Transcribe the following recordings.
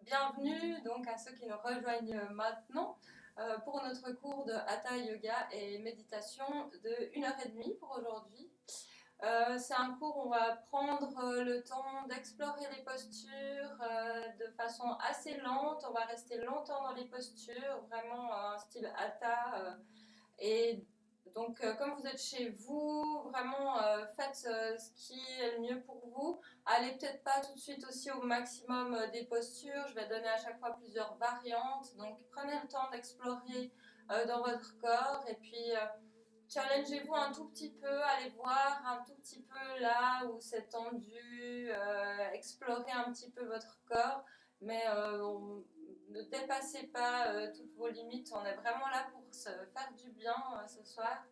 Bienvenue donc à ceux qui nous rejoignent maintenant pour notre cours de Hatha Yoga et méditation de 1h30 pour aujourd'hui. C'est un cours où on va prendre le temps d'explorer les postures de façon assez lente. On va rester longtemps dans les postures, vraiment un style Hatha. Et donc, comme vous êtes chez vous, vraiment faites ce qui est le mieux pour vous. Allez peut-être pas tout de suite aussi au maximum des postures. Je vais donner à chaque fois plusieurs variantes. Donc, prenez le temps d'explorer dans votre corps et puis challengez-vous un tout petit peu. Allez voir un tout petit peu là où c'est tendu. Explorez un petit peu votre corps. Mais ne dépassez pas toutes vos limites. On est vraiment là pour se faire du bien ce soir.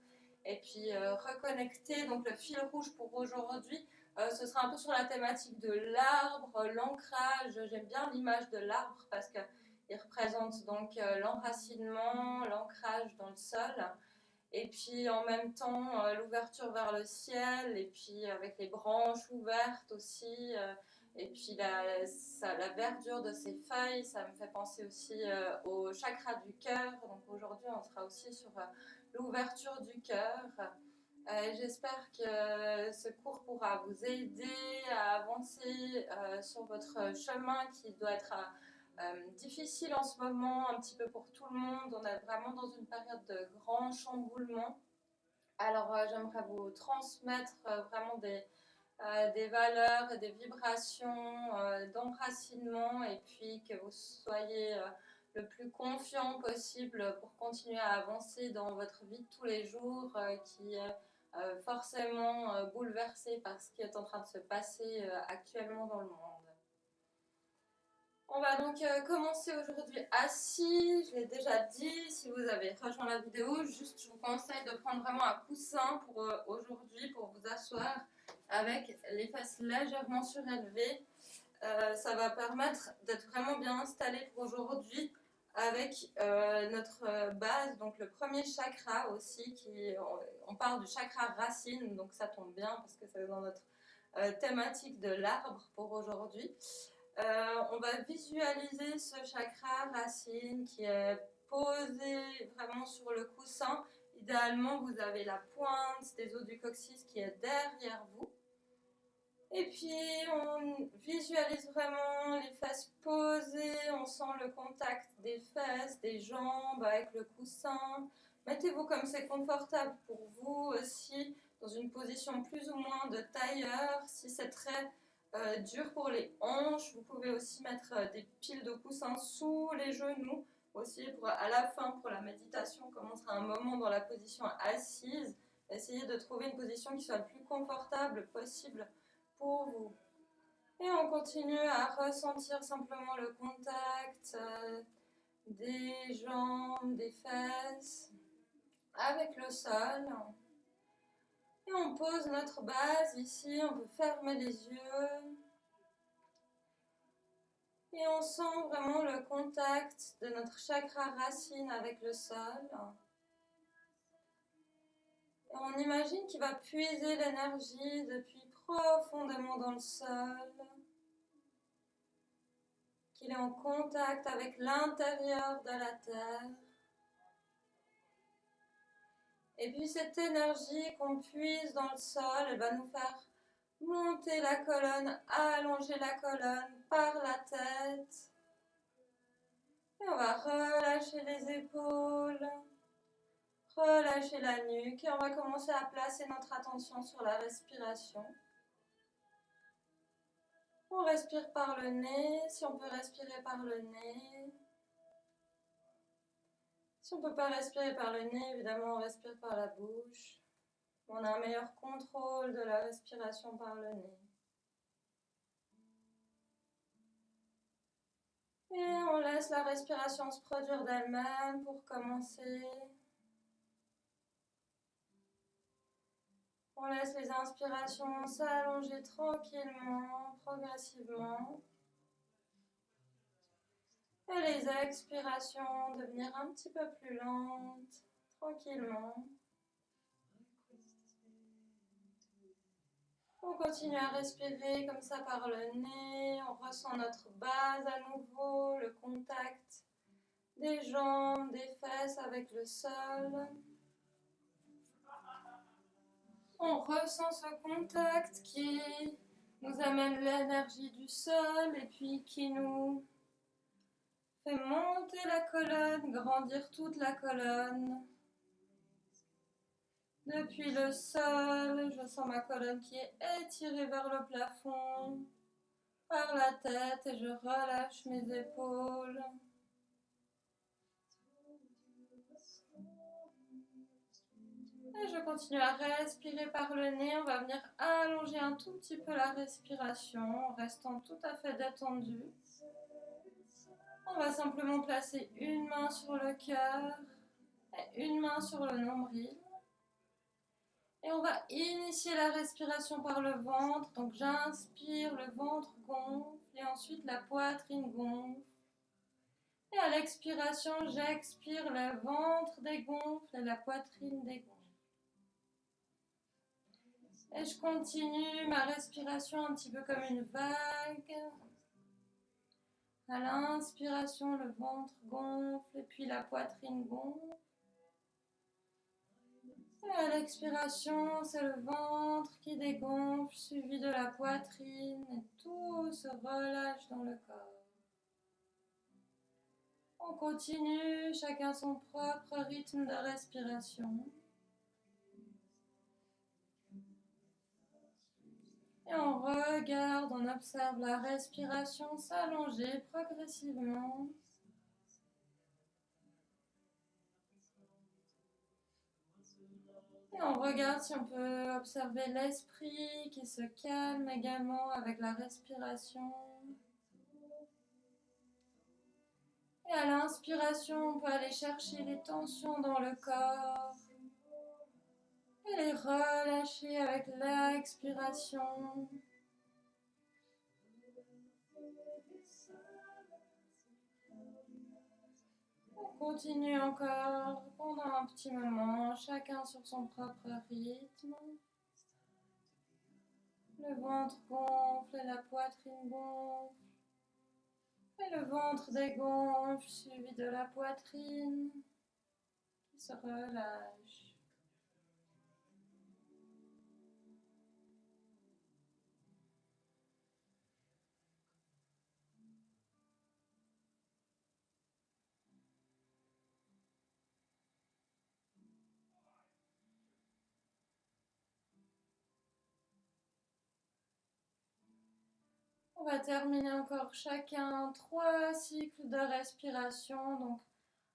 Et puis reconnecter. Donc le fil rouge pour aujourd'hui, ce sera un peu sur la thématique de l'arbre, l'ancrage. J'aime bien l'image de l'arbre parce qu'il représente donc l'enracinement, l'ancrage dans le sol. Et puis en même temps l'ouverture vers le ciel, et puis avec les branches ouvertes aussi, et puis la verdure de ces feuilles, ça me fait penser aussi au chakra du cœur. Donc aujourd'hui on sera aussi sur l'ouverture du cœur. J'espère que ce cours pourra vous aider à avancer sur votre chemin qui doit être difficile en ce moment, un petit peu pour tout le monde. On est vraiment dans une période de grand chamboulement. Alors j'aimerais vous transmettre vraiment des valeurs et des vibrations d'enracinement, et puis que vous soyez le plus confiant possible pour continuer à avancer dans votre vie de tous les jours qui est forcément bouleversée par ce qui est en train de se passer actuellement dans le monde. On va donc commencer aujourd'hui assis. Je l'ai déjà dit, si vous avez rejoint la vidéo, juste je vous conseille de prendre vraiment un coussin pour aujourd'hui, pour vous asseoir avec les fesses légèrement surélevées. Ça va permettre d'être vraiment bien installé pour aujourd'hui avec notre base, donc le premier chakra aussi, on parle du chakra racine, donc ça tombe bien parce que c'est dans notre thématique de l'arbre pour aujourd'hui. On va visualiser ce chakra racine qui est posé vraiment sur le coussin. Idéalement, vous avez la pointe des os du coccyx qui est derrière vous. Et puis, on visualise vraiment les fesses posées. On sent le contact des fesses, des jambes avec le coussin. Mettez-vous comme c'est confortable pour vous aussi, dans une position plus ou moins de tailleur. Si c'est très dur pour les hanches, vous pouvez aussi mettre des piles de coussins sous les genoux. Aussi, à la fin, pour la méditation, on commencera un moment dans la position assise. Essayez de trouver une position qui soit le plus confortable possible pour vous. Et on continue à ressentir simplement le contact des jambes, des fesses avec le sol. Et on pose notre base ici, on peut fermer les yeux. Et on sent vraiment le contact de notre chakra racine avec le sol. Et on imagine qu'il va puiser l'énergie depuis profondément dans le sol, qu'il est en contact avec l'intérieur de la terre. Et puis cette énergie qu'on puise dans le sol, elle va nous faire monter la colonne, allonger la colonne par la tête. Et on va relâcher les épaules, relâcher la nuque, et on va commencer à placer notre attention sur la respiration. On respire par le nez, si on peut respirer par le nez. Si on ne peut pas respirer par le nez, évidemment on respire par la bouche. On a un meilleur contrôle de la respiration par le nez. Et on laisse la respiration se produire d'elle-même pour commencer. On laisse les inspirations s'allonger tranquillement, progressivement. Et les expirations devenir un petit peu plus lentes, tranquillement. On continue à respirer comme ça par le nez, on ressent notre base à nouveau, le contact des jambes, des fesses avec le sol. On ressent ce contact qui nous amène l'énergie du sol et puis qui nous fait monter la colonne, grandir toute la colonne. Depuis le sol, je sens ma colonne qui est étirée vers le plafond, par la tête, et je relâche mes épaules. Et je continue à respirer par le nez. On va venir allonger un tout petit peu la respiration en restant tout à fait détendu. On va simplement placer une main sur le cœur et une main sur le nombril. Et on va initier la respiration par le ventre. Donc j'inspire, le ventre gonfle et ensuite la poitrine gonfle. Et à l'expiration, j'expire, le ventre dégonfle et la poitrine dégonfle. Et je continue ma respiration un petit peu comme une vague. À l'inspiration, le ventre gonfle et puis la poitrine gonfle. Et à l'expiration, c'est le ventre qui dégonfle, suivi de la poitrine, et tout se relâche dans le corps. On continue, chacun son propre rythme de respiration. Et on regarde, on observe la respiration s'allonger progressivement. Et on regarde si on peut observer l'esprit qui se calme également avec la respiration. Et à l'inspiration, on peut aller chercher les tensions dans le corps et les relâcher avec l'expiration. On continue encore pendant un petit moment, chacun sur son propre rythme. Le ventre gonfle et la poitrine gonfle. Et le ventre dégonfle, suivi de la poitrine qui se relâche. On va terminer encore chacun 3 cycles de respiration. Donc,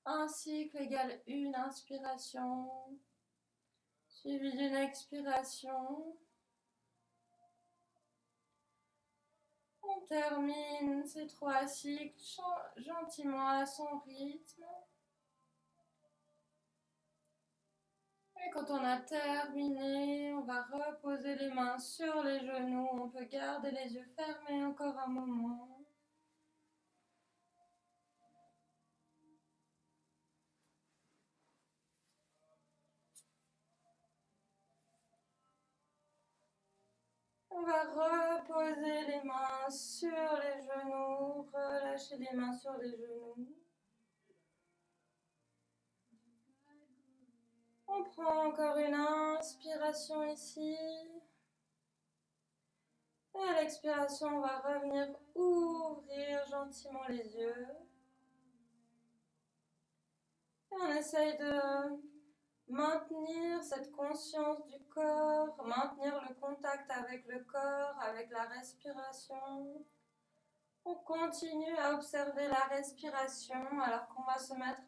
un cycle égale une inspiration, suivi d'une expiration. On termine ces 3 cycles gentiment à son rythme. Et quand on a terminé, on va reposer les mains sur les genoux. On peut garder les yeux fermés encore un moment. On va reposer les mains sur les genoux, relâcher les mains sur les genoux. On prend encore une inspiration ici. Et à l'expiration, on va revenir ouvrir gentiment les yeux. Et on essaye de maintenir cette conscience du corps, maintenir le contact avec le corps, avec la respiration. On continue à observer la respiration alors qu'on va se mettre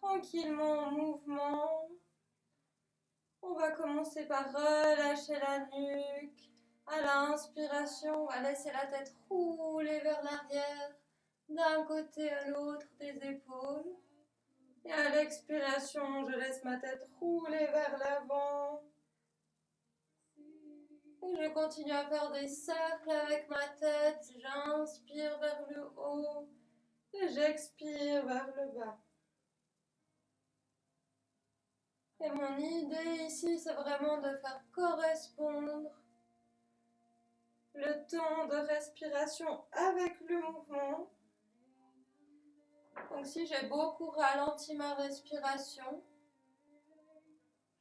tranquillement en mouvement. On va commencer par relâcher la nuque. À l'inspiration, on va laisser la tête rouler vers l'arrière, d'un côté à l'autre des épaules. Et à l'expiration, je laisse ma tête rouler vers l'avant. Et je continue à faire des cercles avec ma tête. J'inspire vers le haut et j'expire vers le bas. Et mon idée ici, c'est vraiment de faire correspondre le temps de respiration avec le mouvement. Donc si j'ai beaucoup ralenti ma respiration,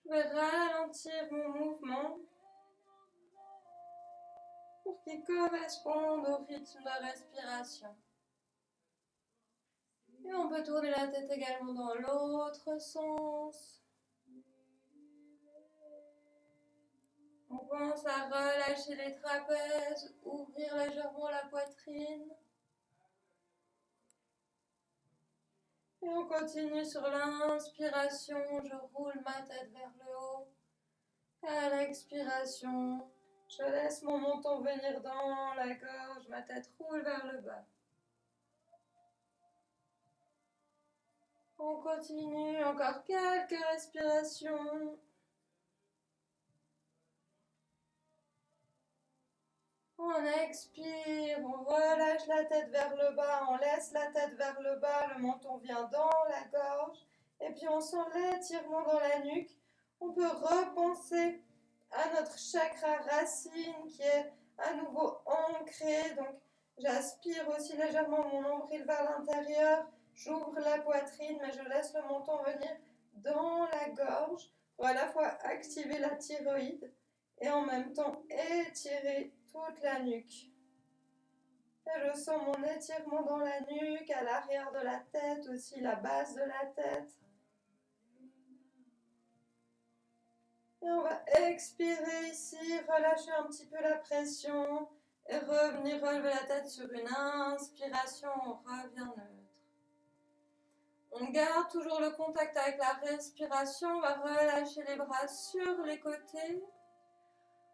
je vais ralentir mon mouvement pour qu'il corresponde au rythme de respiration. Et on peut tourner la tête également dans l'autre sens. On pense à relâcher les trapèzes, ouvrir légèrement la poitrine. Et on continue sur l'inspiration, je roule ma tête vers le haut. À l'expiration, je laisse mon menton venir dans la gorge, ma tête roule vers le bas. On continue, encore quelques respirations. On expire, on relâche la tête vers le bas, on laisse la tête vers le bas, le menton vient dans la gorge. Et puis on sent l'étirement dans la nuque. On peut repenser à notre chakra racine qui est à nouveau ancré. Donc j'aspire aussi légèrement mon nombril vers l'intérieur. J'ouvre la poitrine, mais je laisse le menton venir dans la gorge pour à la fois activer la thyroïde et en même temps étirer toute la nuque. Et je sens mon étirement dans la nuque, à l'arrière de la tête, aussi la base de la tête. Et on va expirer ici, relâcher un petit peu la pression et revenir relever la tête sur une inspiration, on revient neutre. On garde toujours le contact avec la respiration, on va relâcher les bras sur les côtés.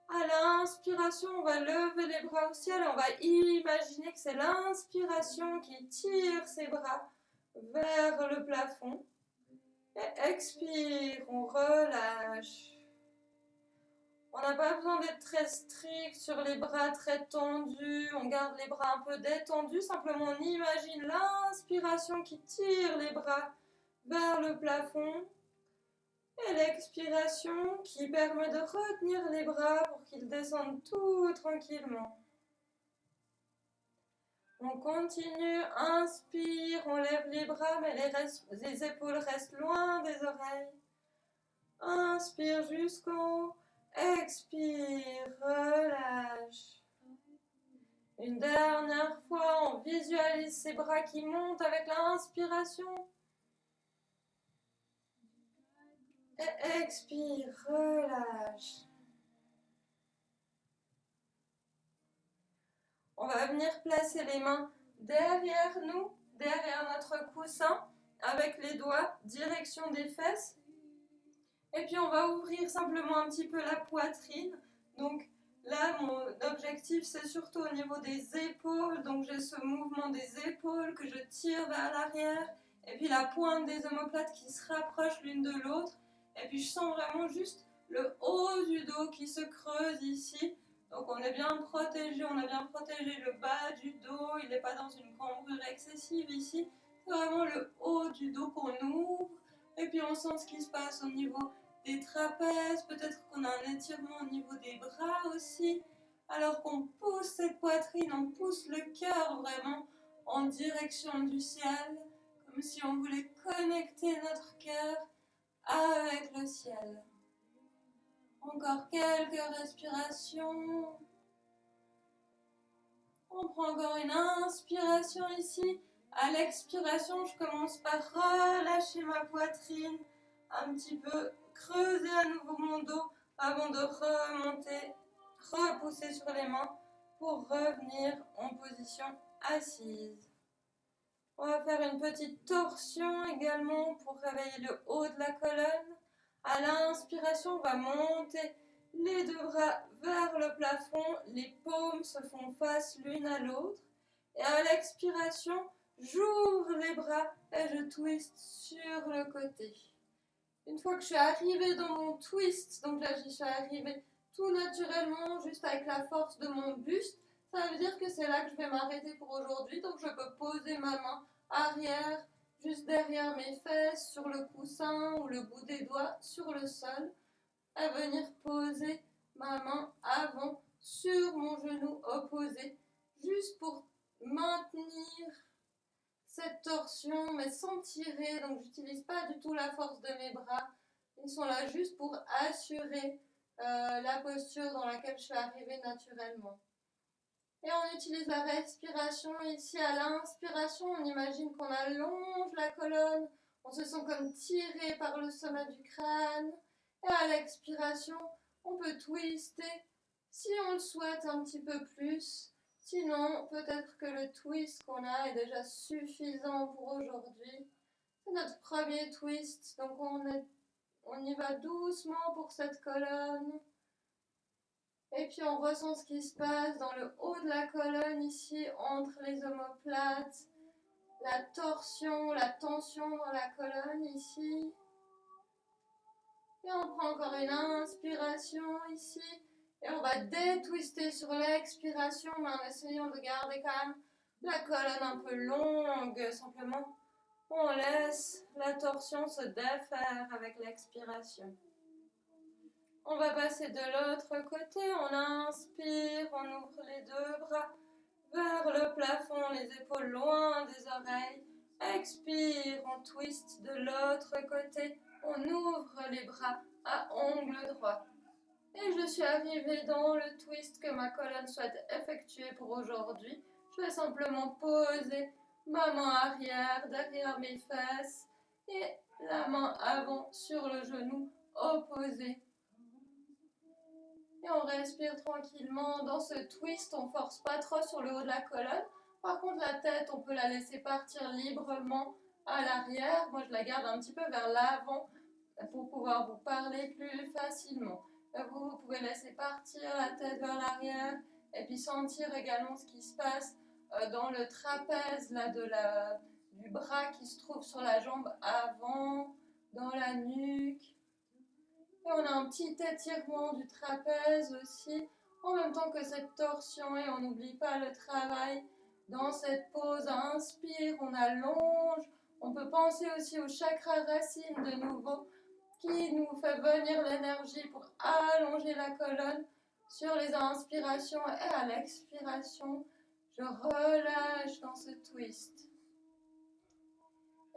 À l'inspiration, on va lever les bras au ciel, on va imaginer que c'est l'inspiration qui tire ses bras vers le plafond. Et expire, on relâche. On n'a pas besoin d'être très strict sur les bras très tendus, on garde les bras un peu détendus, simplement on imagine l'inspiration qui tire les bras vers le plafond et l'expiration qui permet de retenir les bras pour qu'ils descendent tout tranquillement. On continue, inspire, on lève les bras mais les épaules restent loin des oreilles. Inspire jusqu'en haut. Expire, relâche. Une dernière fois, on visualise ses bras qui montent avec l'inspiration. Et expire, relâche. On va venir placer les mains derrière nous, derrière notre coussin, avec les doigts, direction des fesses. Et puis on va ouvrir simplement un petit peu la poitrine. Donc là, mon objectif, c'est surtout au niveau des épaules. Donc j'ai ce mouvement des épaules que je tire vers l'arrière. Et puis la pointe des omoplates qui se rapprochent l'une de l'autre. Et puis je sens vraiment juste le haut du dos qui se creuse ici. Donc on est bien protégé, on a bien protégé le bas du dos. Il n'est pas dans une cambrure excessive ici. C'est vraiment le haut du dos qu'on ouvre. Et puis on sent ce qui se passe au niveau des trapèzes, peut-être qu'on a un étirement au niveau des bras aussi. Alors qu'on pousse cette poitrine, on pousse le cœur vraiment en direction du ciel, comme si on voulait connecter notre cœur avec le ciel. Encore quelques respirations. On prend encore une inspiration ici. À l'expiration, je commence par relâcher ma poitrine, un petit peu creuser à nouveau mon dos avant de remonter, repousser sur les mains pour revenir en position assise. On va faire une petite torsion également pour réveiller le haut de la colonne. À l'inspiration, on va monter les deux bras vers le plafond, les paumes se font face l'une à l'autre. Et à l'expiration, j'ouvre les bras et je twiste sur le côté. Une fois que je suis arrivée dans mon twist, donc là j'y suis arrivée tout naturellement, juste avec la force de mon buste, ça veut dire que c'est là que je vais m'arrêter pour aujourd'hui. Donc je peux poser ma main arrière, juste derrière mes fesses, sur le coussin ou le bout des doigts sur le sol, et venir poser ma main avant sur mon genou opposé, juste pour maintenir cette torsion, mais sans tirer, donc j'utilise pas du tout la force de mes bras. Ils sont là juste pour assurer la posture dans laquelle je suis arrivée naturellement. Et on utilise la respiration ici. À l'inspiration, on imagine qu'on allonge la colonne, on se sent comme tiré par le sommet du crâne. Et à l'expiration, on peut twister si on le souhaite un petit peu plus. Sinon, peut-être que le twist qu'on a est déjà suffisant pour aujourd'hui. C'est notre premier twist, donc on y va doucement pour cette colonne. Et puis on ressent ce qui se passe dans le haut de la colonne ici, entre les omoplates, la torsion, la tension dans la colonne ici. Et on prend encore une inspiration ici. Et on va détwister sur l'expiration, mais en essayant de garder quand même la colonne un peu longue. Simplement, on laisse la torsion se défaire avec l'expiration. On va passer de l'autre côté. On inspire, on ouvre les deux bras vers le plafond, les épaules loin des oreilles. Expire, on twist de l'autre côté. On ouvre les bras à ongles droits. Et je suis arrivée dans le twist que ma colonne souhaite effectuer pour aujourd'hui. Je vais simplement poser ma main arrière derrière mes fesses et la main avant sur le genou opposé. Et on respire tranquillement. Dans ce twist, on ne force pas trop sur le haut de la colonne. Par contre, la tête, on peut la laisser partir librement à l'arrière. Moi, je la garde un petit peu vers l'avant pour pouvoir vous parler plus facilement. Vous pouvez laisser partir la tête vers l'arrière et puis sentir également ce qui se passe dans le trapèze là, du bras qui se trouve sur la jambe avant, dans la nuque. Et on a un petit étirement du trapèze aussi, en même temps que cette torsion. Et on n'oublie pas le travail dans cette pause. Inspire, on allonge. On peut penser aussi au chakra racine de nouveau, qui nous fait venir l'énergie pour allonger la colonne sur les inspirations. Et à l'expiration, je relâche dans ce twist.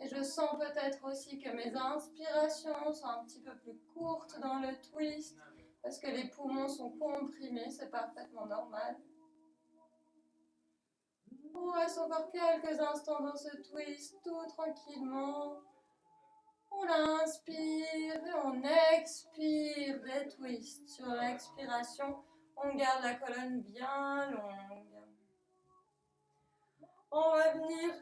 Et je sens peut-être aussi que mes inspirations sont un petit peu plus courtes dans le twist, parce que les poumons sont comprimés, c'est parfaitement normal. On reste encore quelques instants dans ce twist, tout tranquillement. On inspire et on expire des twists. Sur l'expiration, on garde la colonne bien longue. On va venir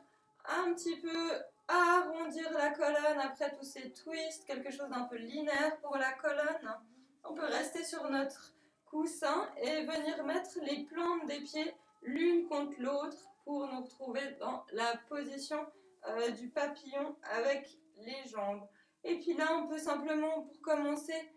un petit peu arrondir la colonne après tous ces twists, quelque chose d'un peu linéaire pour la colonne. On peut rester sur notre coussin et venir mettre les plantes des pieds l'une contre l'autre pour nous retrouver dans la position du papillon avec les jambes. Et puis là, on peut simplement, pour commencer,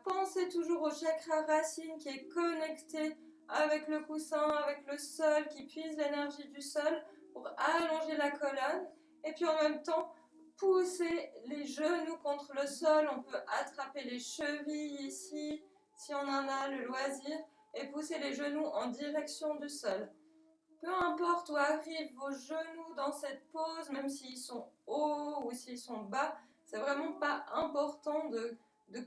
penser toujours au chakra racine qui est connecté avec le coussin, avec le sol, qui puise l'énergie du sol pour allonger la colonne. Et puis en même temps, pousser les genoux contre le sol. On peut attraper les chevilles ici, si on en a le loisir, et pousser les genoux en direction du sol. Peu importe où arrivent vos genoux dans cette pose, même s'ils sont hauts ou s'ils sont bas, c'est vraiment pas important de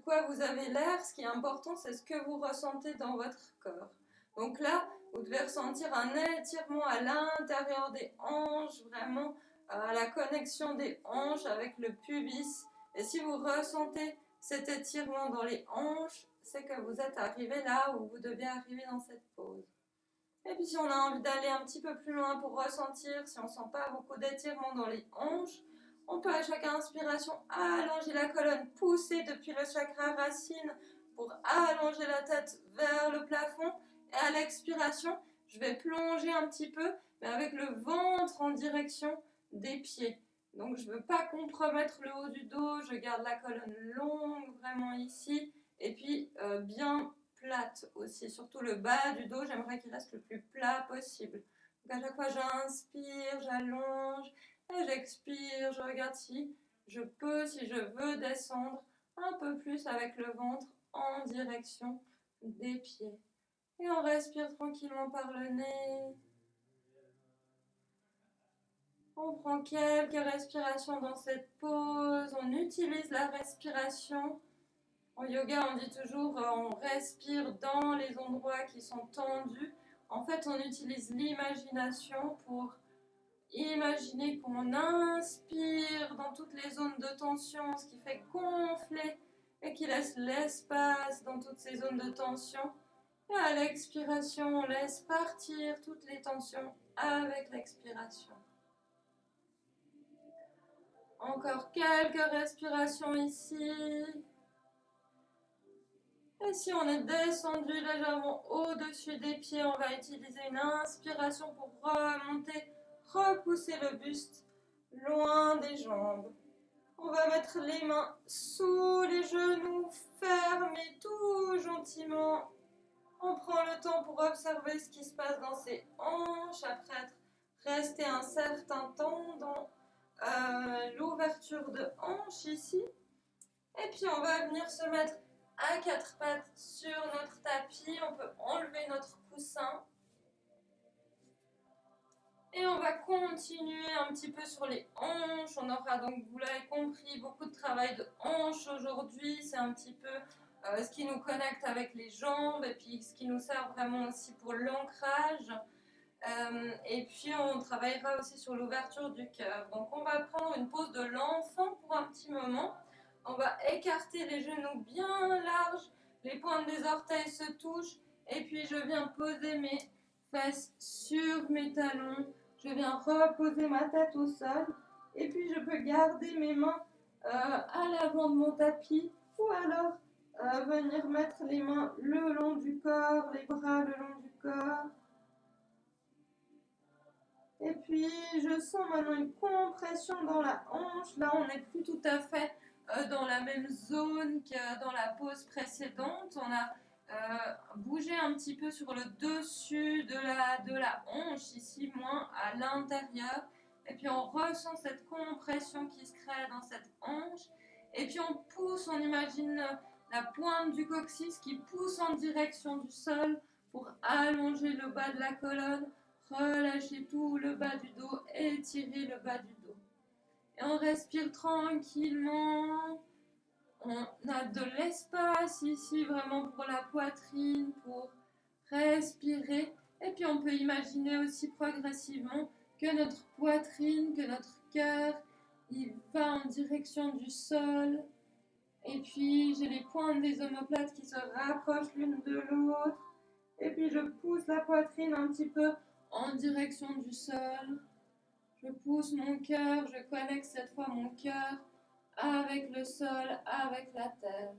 quoi vous avez l'air. Ce qui est important, c'est ce que vous ressentez dans votre corps. Donc là, vous devez ressentir un étirement à l'intérieur des hanches, vraiment à la connexion des hanches avec le pubis. Et si vous ressentez cet étirement dans les hanches, c'est que vous êtes arrivé là où vous devez arriver dans cette pose. Et puis si on a envie d'aller un petit peu plus loin pour ressentir, si on ne sent pas beaucoup d'étirement dans les hanches, on peut à chaque inspiration allonger la colonne, pousser depuis le chakra racine pour allonger la tête vers le plafond. Et à l'expiration, je vais plonger un petit peu, mais avec le ventre en direction des pieds. Donc je ne veux pas compromettre le haut du dos, je garde la colonne longue vraiment ici, et puis bien plate aussi, surtout le bas du dos, j'aimerais qu'il reste le plus plat possible. Donc à chaque fois j'inspire, j'allonge, et j'expire, je regarde si je peux, si je veux descendre un peu plus avec le ventre en direction des pieds. Et on respire tranquillement par le nez. On prend quelques respirations dans cette pause. On utilise la respiration. En yoga, on dit toujours on respire dans les endroits qui sont tendus. En fait, on utilise l'imagination pour imaginer qu'on inspire dans toutes les zones de tension, ce qui fait gonfler et qui laisse l'espace dans toutes ces zones de tension. Et à l'expiration, on laisse partir toutes les tensions avec l'expiration. Encore quelques respirations ici. Et si on est descendu légèrement au-dessus des pieds, on va utiliser une inspiration pour remonter, repousser le buste loin des jambes. On va mettre les mains sous les genoux, fermer tout gentiment. On prend le temps pour observer ce qui se passe dans ses hanches, après rester un certain temps dans l'ouverture de hanche ici. Et puis on va venir se mettre à quatre pattes sur notre tapis. On peut enlever notre coussin. Et on va continuer un petit peu sur les hanches. On aura donc, vous l'avez compris, beaucoup de travail de hanches aujourd'hui. C'est un petit peu ce qui nous connecte avec les jambes et puis ce qui nous sert vraiment aussi pour l'ancrage. Et puis on travaillera aussi sur l'ouverture du cœur. Donc on va prendre une pose de l'enfant pour un petit moment. On va écarter les genoux bien larges, les pointes des orteils se touchent et puis je viens poser mes fesses sur mes talons. Je viens reposer ma tête au sol et puis je peux garder mes mains à l'avant de mon tapis ou alors venir mettre les mains le long du corps, les bras le long du corps. Et puis je sens maintenant une compression dans la hanche. Là on n'est plus tout à fait dans la même zone que dans la pose précédente. On a bougé un petit peu sur le dessus de la hanche, ici moins à l'intérieur. Et puis on ressent cette compression qui se crée dans cette hanche. Et puis on pousse, on imagine la pointe du coccyx qui pousse en direction du sol pour allonger le bas de la colonne. Relâchez tout le bas du dos, étirez le bas du dos. Et on respire tranquillement. On a de l'espace ici vraiment pour la poitrine, pour respirer. Et puis on peut imaginer aussi progressivement que notre poitrine, que notre cœur, il va en direction du sol. Et puis j'ai les pointes des omoplates qui se rapprochent l'une de l'autre. Et puis je pousse la poitrine un petit peu en direction du sol. Je pousse mon cœur, je connecte cette fois mon cœur avec le sol, avec la terre.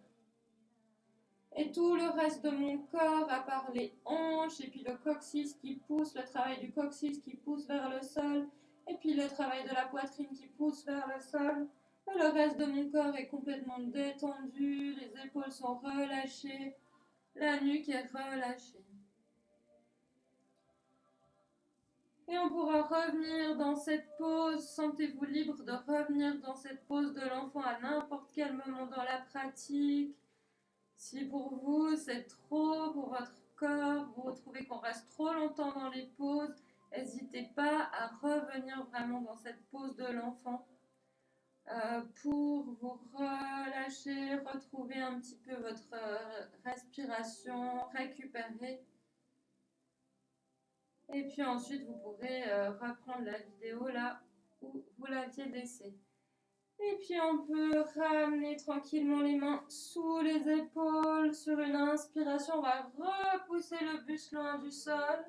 Et tout le reste de mon corps, à part les hanches, et puis le coccyx qui pousse, le travail du coccyx qui pousse vers le sol, et puis le travail de la poitrine qui pousse vers le sol. Et le reste de mon corps est complètement détendu, les épaules sont relâchées, la nuque est relâchée. Et on pourra revenir dans cette pause, sentez-vous libre de revenir dans cette pause de l'enfant à n'importe quel moment dans la pratique. Si pour vous c'est trop pour votre corps, vous trouvez qu'on reste trop longtemps dans les pauses, n'hésitez pas à revenir vraiment dans cette pause de l'enfant pour vous relâcher, retrouver un petit peu votre respiration, récupérer. Et puis ensuite, vous pourrez reprendre la vidéo là où vous l'aviez laissée. Et puis on peut ramener tranquillement les mains sous les épaules. Sur une inspiration, on va repousser le buste loin du sol.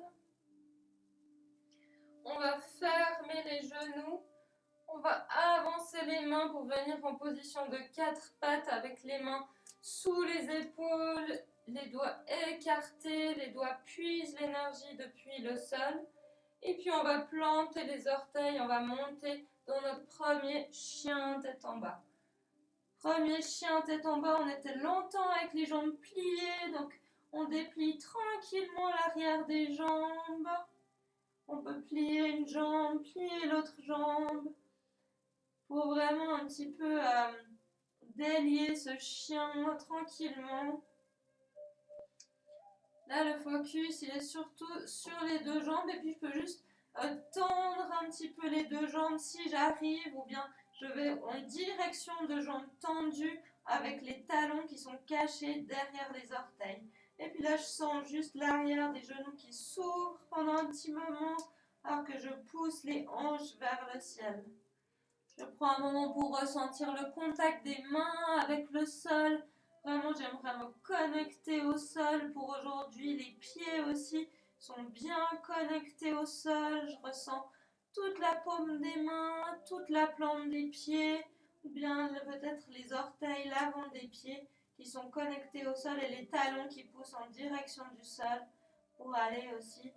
On va fermer les genoux. On va avancer les mains pour venir en position de quatre pattes avec les mains sous les épaules. Les doigts écartés, les doigts puisent l'énergie depuis le sol. Et puis on va planter les orteils, on va monter dans notre premier chien tête en bas. Premier chien tête en bas, on était longtemps avec les jambes pliées, donc on déplie tranquillement l'arrière des jambes. On peut plier une jambe, plier l'autre jambe, pour vraiment un petit peu délier ce chien tranquillement. Là, le focus, il est surtout sur les deux jambes et puis je peux juste tendre un petit peu les deux jambes si j'arrive, ou bien je vais en direction de jambes tendues avec les talons qui sont cachés derrière les orteils. Et puis là, je sens juste l'arrière des genoux qui s'ouvrent pendant un petit moment alors que je pousse les hanches vers le ciel. Je prends un moment pour ressentir le contact des mains avec le sol. Vraiment, j'aimerais me connecter au sol pour aujourd'hui. Les pieds aussi sont bien connectés au sol. Je ressens toute la paume des mains, toute la plante des pieds, ou bien peut-être les orteils, l'avant des pieds qui sont connectés au sol et les talons qui poussent en direction du sol pour aller aussi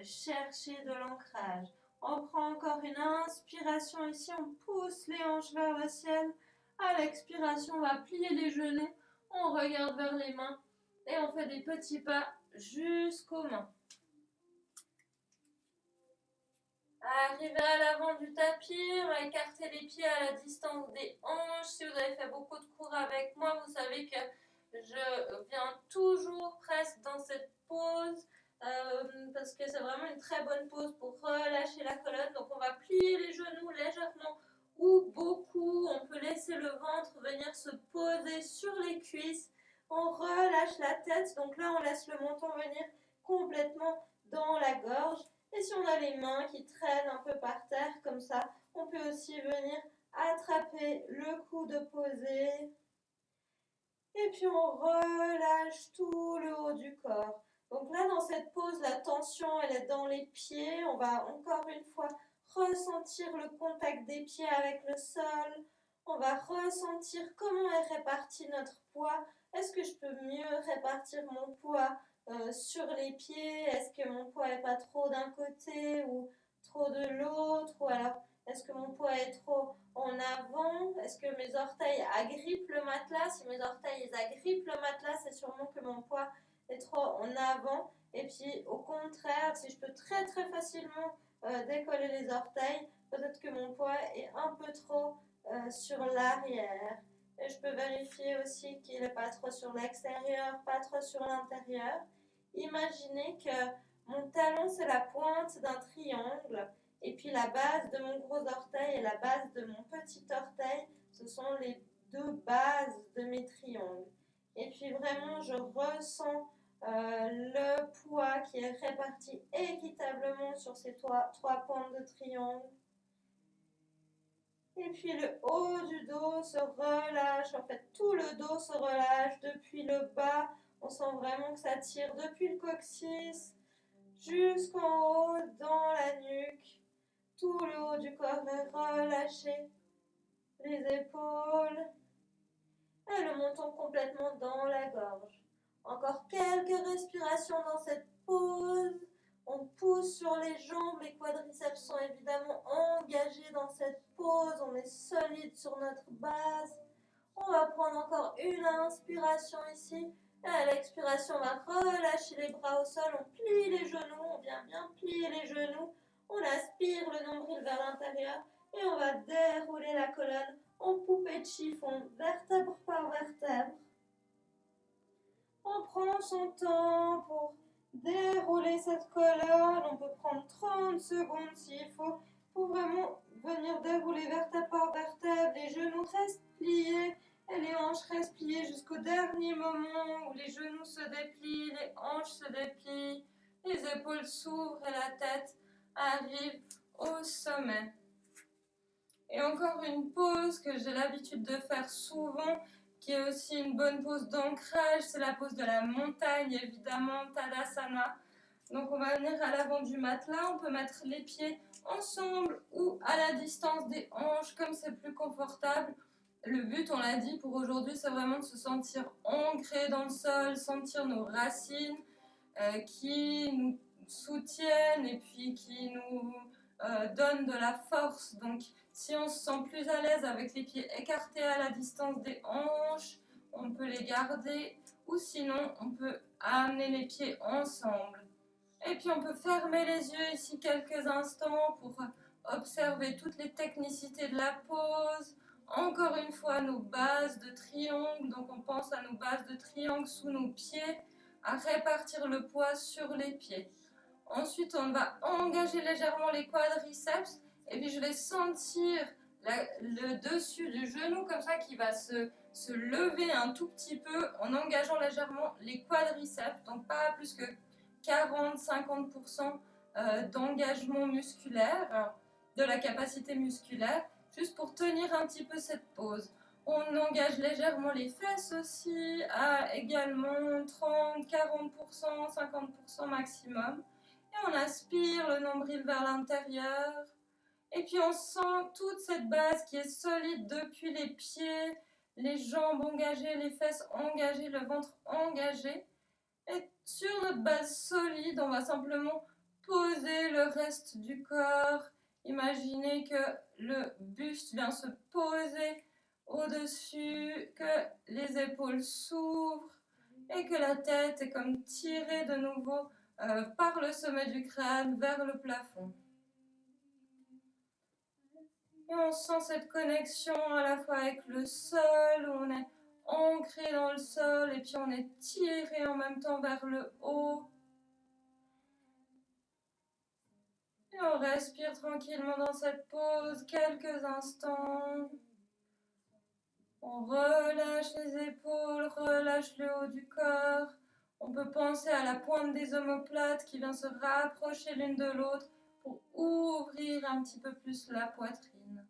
chercher de l'ancrage. On prend encore une inspiration ici, on pousse les hanches vers le ciel. À l'expiration, on va plier les genoux, on regarde vers les mains et on fait des petits pas jusqu'aux mains. Arrivez à l'avant du tapis, on va écarter les pieds à la distance des hanches. Si vous avez fait beaucoup de cours avec moi, vous savez que je viens toujours presque dans cette pause parce que c'est vraiment une très bonne pause pour relâcher la colonne. Donc on va plier les genoux légèrement ou beaucoup. On peut laisser le ventre venir se poser sur les cuisses. On relâche la tête. Donc là, on laisse le menton venir complètement dans la gorge. Et si on a les mains qui traînent un peu par terre comme ça, on peut aussi venir attraper le coude posé. Et puis on relâche tout le haut du corps. Donc là, dans cette pause, la tension, elle est dans les pieds. On va encore une fois ressentir le contact des pieds avec le sol. On va ressentir comment est réparti notre poids. Est-ce que je peux mieux répartir mon poids sur les pieds? Est-ce que mon poids n'est pas trop d'un côté ou trop de l'autre? Ou alors, est-ce que mon poids est trop en avant? Est-ce que mes orteils agrippent le matelas? Si mes orteils agrippent le matelas, c'est sûrement que mon poids est trop en avant. Et puis, au contraire, si je peux très très facilement décoller les orteils, peut-être que mon poids est un peu trop sur l'arrière. Et je peux vérifier aussi qu'il n'est pas trop sur l'extérieur, pas trop sur l'intérieur. Imaginez que mon talon, c'est la pointe d'un triangle. Et puis la base de mon gros orteil et la base de mon petit orteil, ce sont les deux bases de mes triangles. Et puis vraiment, je ressens le poids qui est réparti équitablement sur ces trois pointes de triangle. Et puis le haut du dos se relâche, en fait tout le dos se relâche depuis le bas. On sent vraiment que ça tire depuis le coccyx jusqu'en haut dans la nuque. Tout le haut du corps est relâché, les épaules et le menton complètement dans la gorge. Encore quelques respirations dans cette pause. On pousse sur les jambes, les quadriceps sont évidemment engagés dans cette pause. On est solide sur notre base. On va prendre encore une inspiration ici. Et à l'expiration, on va relâcher les bras au sol. On plie les genoux, on vient bien plier les genoux. On aspire le nombril vers l'intérieur et on va dérouler la colonne en poupée de chiffon, vertèbre par vertèbre. On prend son temps pour dérouler cette colonne. On peut prendre 30 secondes s'il faut pour vraiment venir dérouler vertèbre par vertèbre. Les genoux restent pliés et les hanches restent pliées jusqu'au dernier moment où les genoux se déplient, les hanches se déplient, les épaules s'ouvrent et la tête arrive au sommet. Et encore une pause que j'ai l'habitude de faire souvent, qui est aussi une bonne pose d'ancrage, c'est la pose de la montagne, évidemment, Tadasana. Donc on va venir à l'avant du matelas, on peut mettre les pieds ensemble ou à la distance des hanches, comme c'est plus confortable. Le but, on l'a dit pour aujourd'hui, c'est vraiment de se sentir ancré dans le sol, sentir nos racines qui nous soutiennent et puis qui nous donnent de la force. Donc si on se sent plus à l'aise avec les pieds écartés à la distance des hanches, on peut les garder ou sinon on peut amener les pieds ensemble. Et puis on peut fermer les yeux ici quelques instants pour observer toutes les technicités de la pose. Encore une fois, nos bases de triangle, donc on pense à nos bases de triangle sous nos pieds, à répartir le poids sur les pieds. Ensuite, on va engager légèrement les quadriceps. Et puis, je vais sentir le dessus du genou comme ça qui va se lever un tout petit peu en engageant légèrement les quadriceps. Donc, pas plus que 40-50% d'engagement musculaire, de la capacité musculaire, juste pour tenir un petit peu cette pose. On engage légèrement les fesses aussi à également 30, 40%, 50% maximum. Et on aspire le nombril vers l'intérieur. Et puis on sent toute cette base qui est solide depuis les pieds, les jambes engagées, les fesses engagées, le ventre engagé. Et sur notre base solide, on va simplement poser le reste du corps. Imaginez que le buste vient se poser au-dessus, que les épaules s'ouvrent et que la tête est comme tirée de nouveau par le sommet du crâne vers le plafond. Et on sent cette connexion à la fois avec le sol, où on est ancré dans le sol et puis on est tiré en même temps vers le haut. Et on respire tranquillement dans cette pause quelques instants. On relâche les épaules, relâche le haut du corps. On peut penser à la pointe des omoplates qui vient se rapprocher l'une de l'autre pour ouvrir un petit peu plus la poitrine.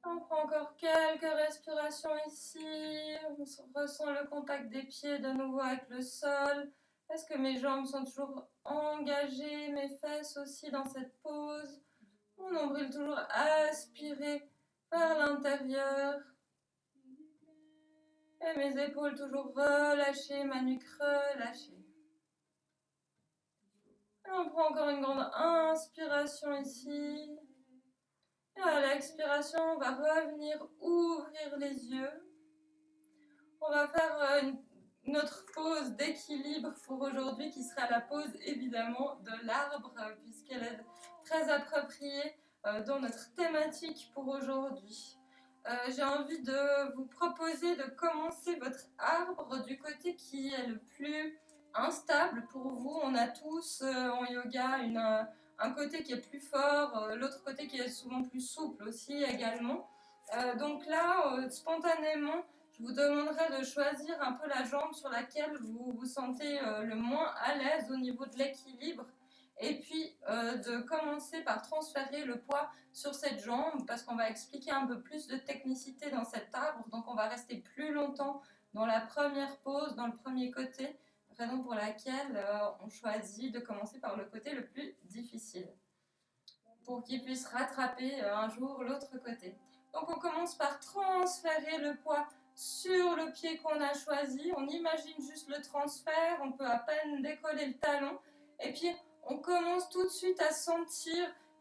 On prend encore quelques respirations ici. On ressent le contact des pieds de nouveau avec le sol. Est-ce que mes jambes sont toujours engagées, mes fesses aussi dans cette pose? Mon nombril toujours aspiré vers l'intérieur. Et mes épaules toujours relâchées, ma nuque relâchée. Et on prend encore une grande inspiration ici. Et à l'expiration, on va revenir ouvrir les yeux. On va faire notre pause d'équilibre pour aujourd'hui qui sera la pause évidemment de l'arbre puisqu'elle est très appropriée dans notre thématique pour aujourd'hui. J'ai envie de vous proposer de commencer votre arbre du côté qui est le plus instable pour vous. On a tous en yoga un côté qui est plus fort, l'autre côté qui est souvent plus souple aussi également. Donc là, spontanément, je vous demanderai de choisir un peu la jambe sur laquelle vous vous sentez le moins à l'aise au niveau de l'équilibre. Et puis de commencer par transférer le poids sur cette jambe parce qu'on va expliquer un peu plus de technicité dans cet arbre. Donc on va rester plus longtemps dans la première pose, dans le premier côté, raison pour laquelle on choisit de commencer par le côté le plus difficile pour qu'il puisse rattraper un jour l'autre côté. Donc on commence par transférer le poids sur le pied qu'on a choisi. On imagine juste le transfert, on peut à peine décoller le talon et puis on commence tout de suite à sentir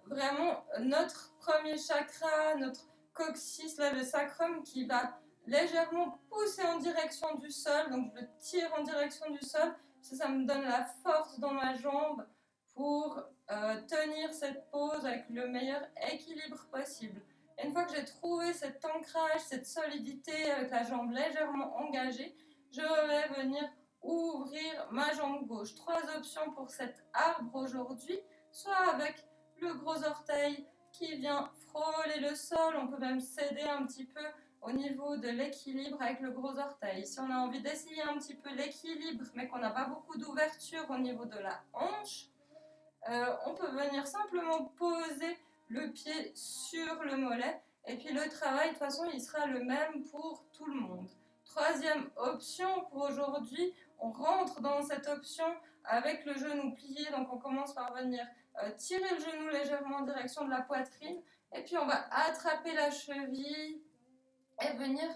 vraiment notre premier chakra, notre coccyx, là, le sacrum qui va légèrement pousser en direction du sol. Donc je le tire en direction du sol, ça me donne la force dans ma jambe pour tenir cette pose avec le meilleur équilibre possible. Et une fois que j'ai trouvé cet ancrage, cette solidité avec la jambe légèrement engagée, je vais venir ouvrir ma jambe gauche. 3 options pour cet arbre aujourd'hui, soit avec le gros orteil qui vient frôler le sol, on peut même s'aider un petit peu au niveau de l'équilibre avec le gros orteil. Si on a envie d'essayer un petit peu l'équilibre mais qu'on n'a pas beaucoup d'ouverture au niveau de la hanche, on peut venir simplement poser le pied sur le mollet et puis le travail de toute façon il sera le même pour tout le monde. Troisième option pour aujourd'hui, on rentre dans cette option avec le genou plié, donc on commence par venir tirer le genou légèrement en direction de la poitrine et puis on va attraper la cheville et venir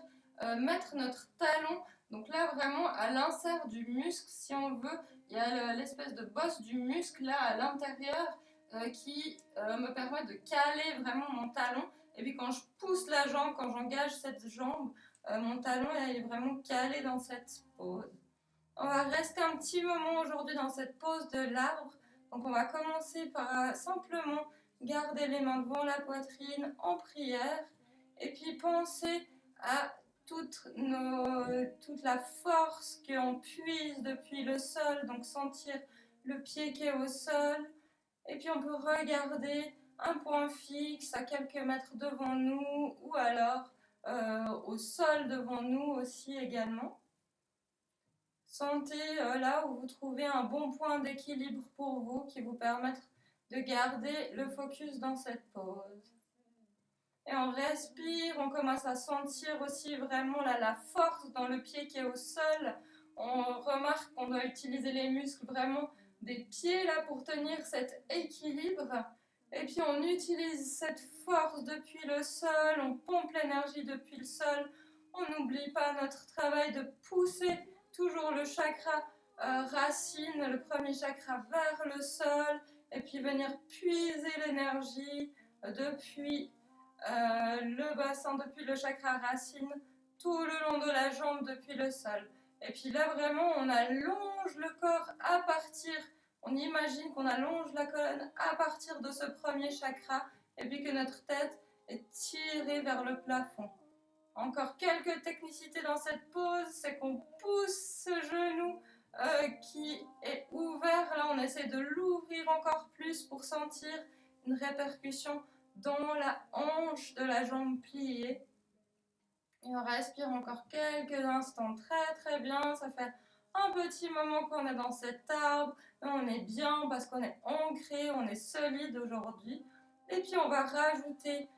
mettre notre talon, donc là vraiment à l'insert du muscle si on veut. Il y a l'espèce de bosse du muscle là à l'intérieur qui me permet de caler vraiment mon talon. Et puis quand je pousse la jambe, quand j'engage cette jambe, mon talon est vraiment calé dans cette pose. On va rester un petit moment aujourd'hui dans cette pose de l'arbre. Donc on va commencer par simplement garder les mains devant la poitrine en prière. Et puis penser à toute la force qu'on puise depuis le sol, donc sentir le pied qui est au sol. Et puis on peut regarder un point fixe à quelques mètres devant nous ou alors au sol devant nous aussi également. Sentez là où vous trouvez un bon point d'équilibre pour vous qui vous permettre de garder le focus dans cette pause. Et on respire, on commence à sentir aussi vraiment là, la force dans le pied qui est au sol. On remarque qu'on doit utiliser les muscles vraiment des pieds là pour tenir cet équilibre. Et puis on utilise cette force depuis le sol, on pompe l'énergie depuis le sol. On n'oublie pas notre travail de pousser toujours le chakra racine, le premier chakra vers le sol. Et puis venir puiser l'énergie depuis le bassin, depuis le chakra racine, tout le long de la jambe depuis le sol. Et puis là vraiment on allonge le corps à partir, on imagine qu'on allonge la colonne à partir de ce premier chakra et puis que notre tête est tirée vers le plafond. Encore quelques technicités dans cette pose, c'est qu'on pousse ce genou qui est ouvert, là on essaie de l'ouvrir encore plus pour sentir une répercussion dans la hanche de la jambe pliée. Et on respire encore quelques instants très bien. Ça fait un petit moment qu'on est dans cet arbre. Et on est bien parce qu'on est ancré, on est solide aujourd'hui. Et puis on va rajouter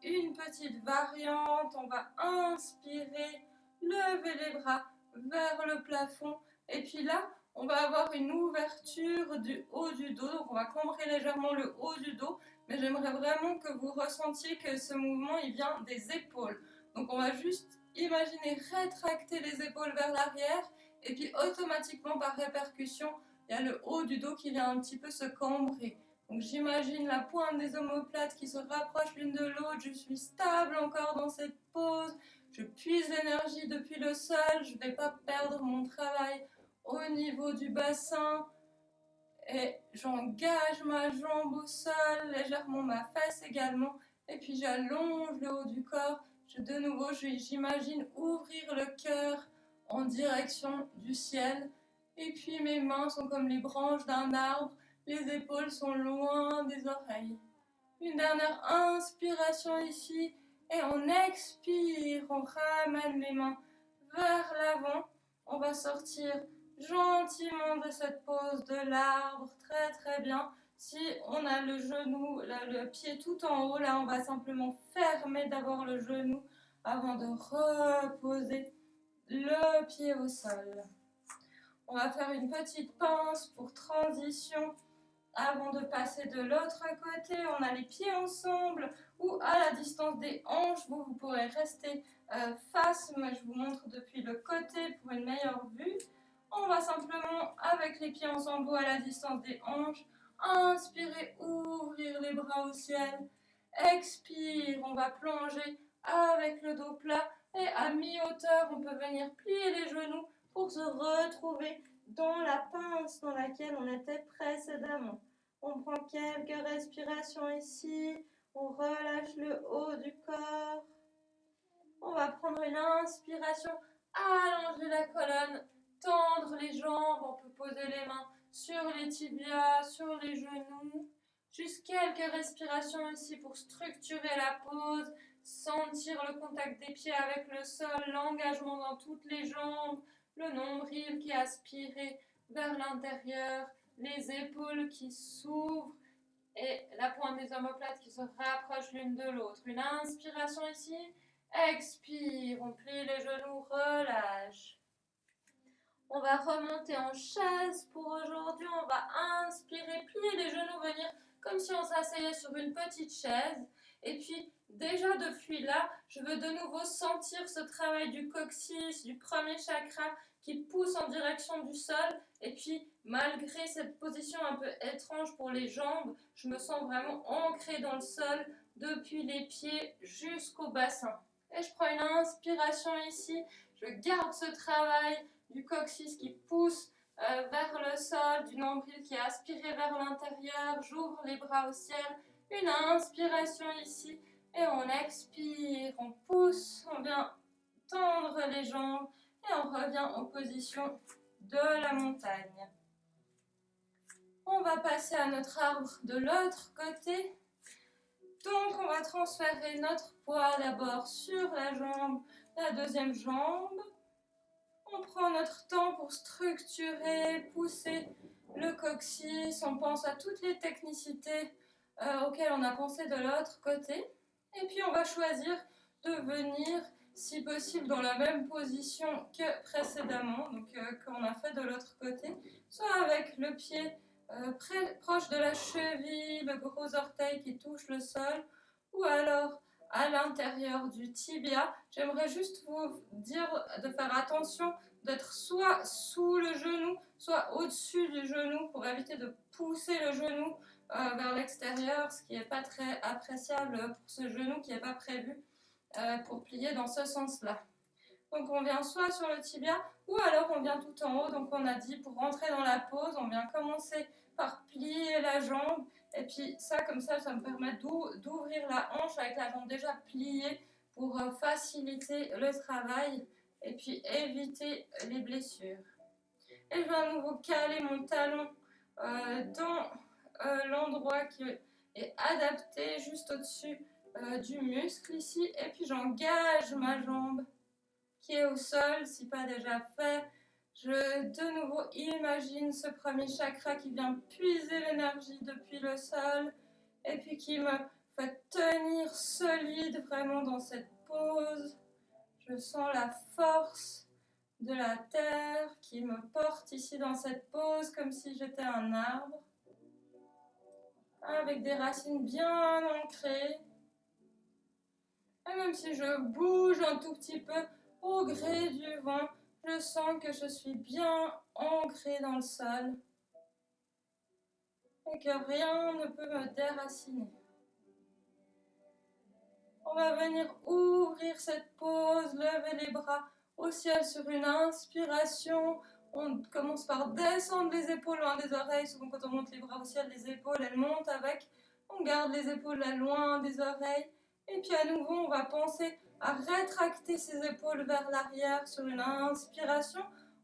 une petite variante. On va inspirer, lever les bras vers le plafond. Et puis là, on va avoir une ouverture du haut du dos. Donc on va cambrer légèrement le haut du dos. Mais j'aimerais vraiment que vous ressentiez que ce mouvement, il vient des épaules. Donc on va juste imaginer rétracter les épaules vers l'arrière et puis automatiquement par répercussion, il y a le haut du dos qui vient un petit peu se cambrer. Donc j'imagine la pointe des omoplates qui se rapprochent l'une de l'autre, je suis stable encore dans cette pose, je puise l'énergie depuis le sol, je ne vais pas perdre mon travail au niveau du bassin. Et j'engage ma jambe au sol, légèrement ma fesse également, et puis j'allonge le haut du corps. De nouveau, j'imagine ouvrir le cœur en direction du ciel, et puis mes mains sont comme les branches d'un arbre, les épaules sont loin des oreilles. Une dernière inspiration ici, et on expire, on ramène les mains vers l'avant, on va sortir gentiment de cette pose de l'arbre, très bien. Si on a le genou, le pied tout en haut, là on va simplement fermer d'abord le genou avant de reposer le pied au sol. On va faire une petite pince pour transition avant de passer de l'autre côté. On a les pieds ensemble ou à la distance des hanches. Vous pourrez rester face, mais je vous montre depuis le côté pour une meilleure vue. On va simplement, avec les pieds ensemble ou à la distance des hanches, inspirer, ouvrir les bras au ciel. Expire, on va plonger avec le dos plat et à mi-hauteur, on peut venir plier les genoux pour se retrouver dans la pince dans laquelle on était précédemment. On prend quelques respirations ici, on relâche le haut du corps. On va prendre une inspiration, allonger la colonne, tendre les jambes, on peut poser les mains sur les tibias, sur les genoux. Juste quelques respirations ici pour structurer la pose, sentir le contact des pieds avec le sol, l'engagement dans toutes les jambes, le nombril qui est aspiré vers l'intérieur, les épaules qui s'ouvrent et la pointe des omoplates qui se rapprochent l'une de l'autre. Une inspiration ici, expire, on plie les genoux, relâche. On va remonter en chaise pour aujourd'hui, on va inspirer, plier les genoux, venir comme si on s'asseyait sur une petite chaise. Et puis déjà depuis là, je veux de nouveau sentir ce travail du coccyx, du premier chakra qui pousse en direction du sol. Et puis malgré cette position un peu étrange pour les jambes, je me sens vraiment ancrée dans le sol depuis les pieds jusqu'au bassin. Et je prends une inspiration ici, je garde ce travail du coccyx qui pousse vers le sol, du nombril qui est aspiré vers l'intérieur, j'ouvre les bras au ciel, une inspiration ici et on expire, on pousse, on vient tendre les jambes et on revient en position de la montagne. On va passer à notre arbre de l'autre côté. Donc on va transférer notre poids d'abord sur la jambe, la deuxième jambe. On prend notre temps pour structurer, pousser le coccyx. On pense à toutes les technicités auxquelles on a pensé de l'autre côté. Et puis on va choisir de venir, si possible, dans la même position que précédemment, donc qu'on a fait de l'autre côté, soit avec le pied proche de la cheville, le gros orteil qui touche le sol, ou alors à l'intérieur du tibia. J'aimerais juste vous dire de faire attention d'être soit sous le genou, soit au-dessus du genou pour éviter de pousser le genou vers l'extérieur, ce qui n'est pas très appréciable pour ce genou qui n'est pas prévu pour plier dans ce sens-là. Donc on vient soit sur le tibia ou alors on vient tout en haut. Donc on a dit pour rentrer dans la pose, on vient commencer par plier la jambe. Et puis ça, comme ça me permet d'ouvrir la hanche avec la jambe déjà pliée pour faciliter le travail et puis éviter les blessures. Et je vais à nouveau caler mon talon dans l'endroit qui est adapté juste au-dessus du muscle ici. Et puis j'engage ma jambe qui est au sol, si pas déjà fait. Je de nouveau imagine ce premier chakra qui vient puiser l'énergie depuis le sol et puis qui me fait tenir solide vraiment dans cette pose. Je sens la force de la terre qui me porte ici dans cette pose comme si j'étais un arbre avec des racines bien ancrées. Et même si je bouge un tout petit peu au gré du vent, je sens que je suis bien ancrée dans le sol et que rien ne peut me déraciner. On va venir ouvrir cette pose, lever les bras au ciel sur une inspiration. On commence par descendre les épaules loin des oreilles. Souvent quand on monte les bras au ciel, les épaules elles montent avec. On garde les épaules là loin des oreilles. Et puis à nouveau, on va penser à rétracter ses épaules vers l'arrière sur une inspiration.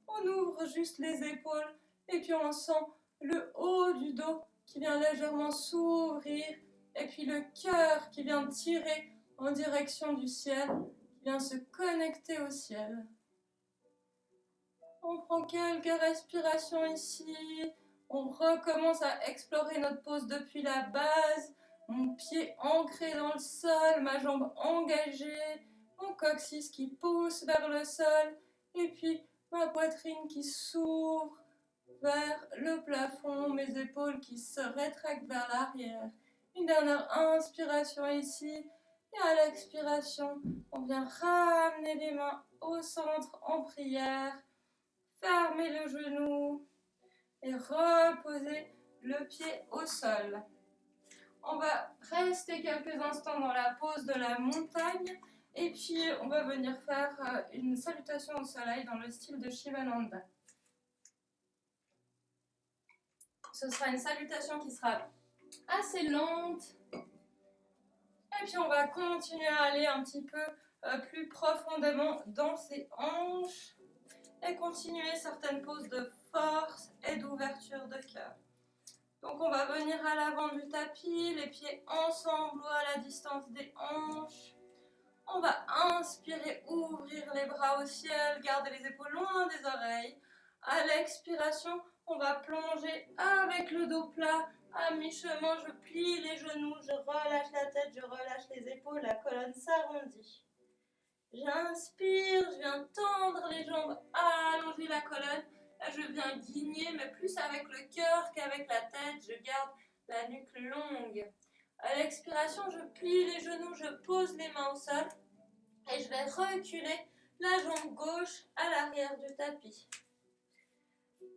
On ouvre juste les épaules et puis on sent le haut du dos qui vient légèrement s'ouvrir et puis le cœur qui vient tirer en direction du ciel, qui vient se connecter au ciel. On prend quelques respirations ici. On recommence à explorer notre pose depuis la base. Mon pied ancré dans le sol, ma jambe engagée, mon coccyx qui pousse vers le sol, et puis ma poitrine qui s'ouvre vers le plafond, mes épaules qui se rétractent vers l'arrière. Une dernière inspiration ici, et à l'expiration, on vient ramener les mains au centre en prière, fermer le genou et reposer le pied au sol. On va rester quelques instants dans la pose de la montagne et puis on va venir faire une salutation au soleil dans le style de Shivananda. Ce sera une salutation qui sera assez lente et puis on va continuer à aller un petit peu plus profondément dans ses hanches et continuer certaines poses de force et d'ouverture de cœur. Donc on va venir à l'avant du tapis, les pieds ensemble ou à la distance des hanches. On va inspirer, ouvrir les bras au ciel, garder les épaules loin des oreilles. À l'expiration, on va plonger avec le dos plat. À mi-chemin, je plie les genoux, je relâche la tête, je relâche les épaules, la colonne s'arrondit. J'inspire, je viens tendre les jambes, allonger la colonne. Là, je viens guigner, mais plus avec le cœur qu'avec la tête. Je garde la nuque longue. À l'expiration, je plie les genoux, je pose les mains au sol et je vais reculer la jambe gauche à l'arrière du tapis.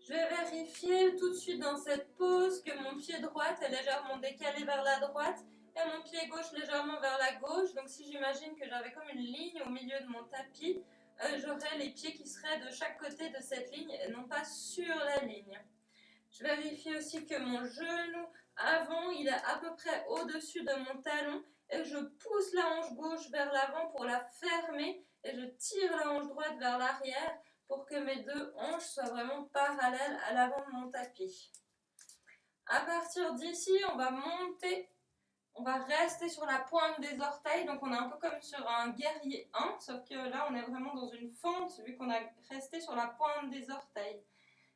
Je vais vérifier tout de suite dans cette pose que mon pied droit est légèrement décalé vers la droite et mon pied gauche légèrement vers la gauche. Donc si j'imagine que j'avais comme une ligne au milieu de mon tapis, j'aurais les pieds qui seraient de chaque côté de cette ligne et non pas sur la ligne. Je vérifie aussi que mon genou avant, il est à peu près au-dessus de mon talon et je pousse la hanche gauche vers l'avant pour la fermer et je tire la hanche droite vers l'arrière pour que mes deux hanches soient vraiment parallèles à l'avant de mon tapis. À partir d'ici, on va monter, on va rester sur la pointe des orteils, donc on est un peu comme sur un guerrier 1, sauf que là on est vraiment dans une fente vu qu'on a resté sur la pointe des orteils.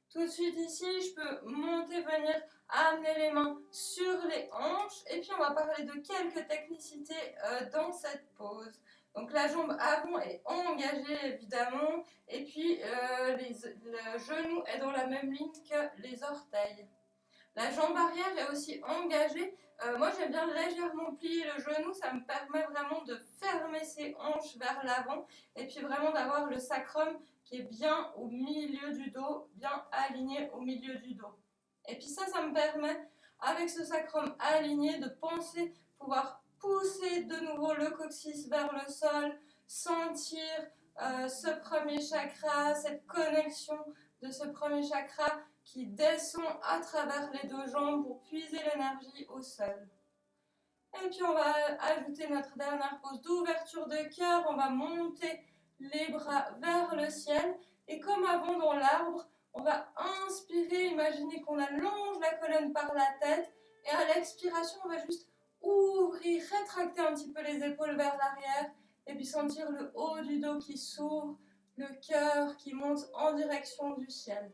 Tout de suite ici, je peux monter, venir amener les mains sur les hanches et puis on va parler de quelques technicités dans cette pose. Donc la jambe avant est engagée évidemment et puis le genou est dans la même ligne que les orteils. La jambe arrière est aussi engagée. Moi j'aime bien légèrement plier le genou, ça me permet vraiment de fermer ses hanches vers l'avant et puis vraiment d'avoir le sacrum qui est bien au milieu du dos, bien aligné au milieu du dos. Et puis ça me permet, avec ce sacrum aligné, de penser pouvoir pousser de nouveau le coccyx vers le sol, sentir ce premier chakra, cette connexion de ce premier chakra qui descend à travers les deux jambes pour puiser l'énergie au sol. Et puis on va ajouter notre dernière pose d'ouverture de cœur, on va monter les bras vers le ciel et comme avant dans l'arbre, on va inspirer, imaginer qu'on allonge la colonne par la tête et à l'expiration, on va juste ouvrir, rétracter un petit peu les épaules vers l'arrière et puis sentir le haut du dos qui s'ouvre, le cœur qui monte en direction du ciel.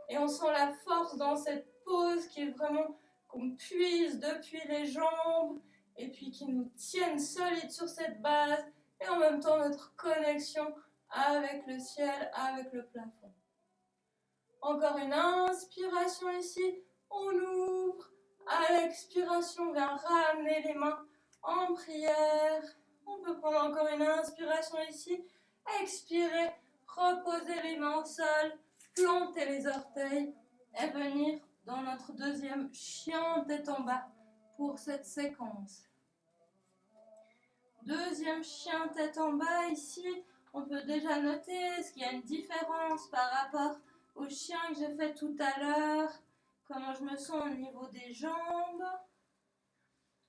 Et on sent la force dans cette pose qui est vraiment qu'on puise depuis les jambes et puis qui nous tiennent solides sur cette base et en même temps notre connexion avec le ciel, avec le plafond. Encore une inspiration ici, on ouvre. À l'expiration, on vient ramener les mains en prière. On peut prendre encore une inspiration ici, expirer, reposer les mains au sol, planter les orteils et venir dans notre deuxième chien tête en bas pour cette séquence. Deuxième chien tête en bas ici, on peut déjà noter est-ce qu'il y a une différence par rapport au chien que j'ai fait tout à l'heure, comment je me sens au niveau des jambes.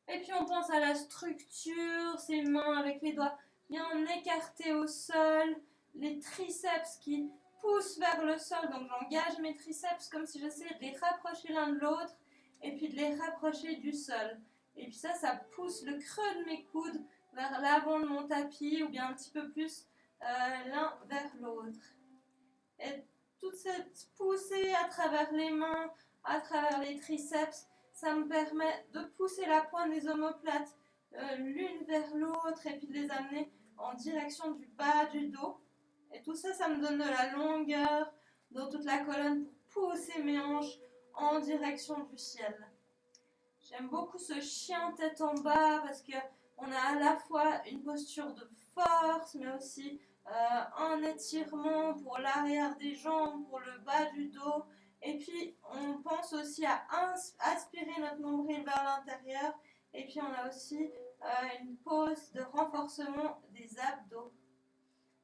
Et puis on pense à la structure, ses mains avec les doigts bien écartés au sol, les triceps qui poussent vers le sol, donc j'engage mes triceps comme si j'essayais de les rapprocher l'un de l'autre et puis de les rapprocher du sol. Et puis ça pousse le creux de mes coudes vers l'avant de mon tapis ou bien un petit peu plus l'un vers l'autre. Et toute cette poussée à travers les mains, à travers les triceps, ça me permet de pousser la pointe des omoplates l'une vers l'autre et puis de les amener en direction du bas du dos. Et tout ça, ça me donne de la longueur dans toute la colonne pour pousser mes hanches en direction du ciel. J'aime beaucoup ce chien tête en bas parce qu'on a à la fois une posture de force, mais aussi un étirement pour l'arrière des jambes, pour le bas du dos. Et puis, on pense aussi à aspirer notre nombril vers l'intérieur. Et puis, on a aussi une pose de renforcement des abdos.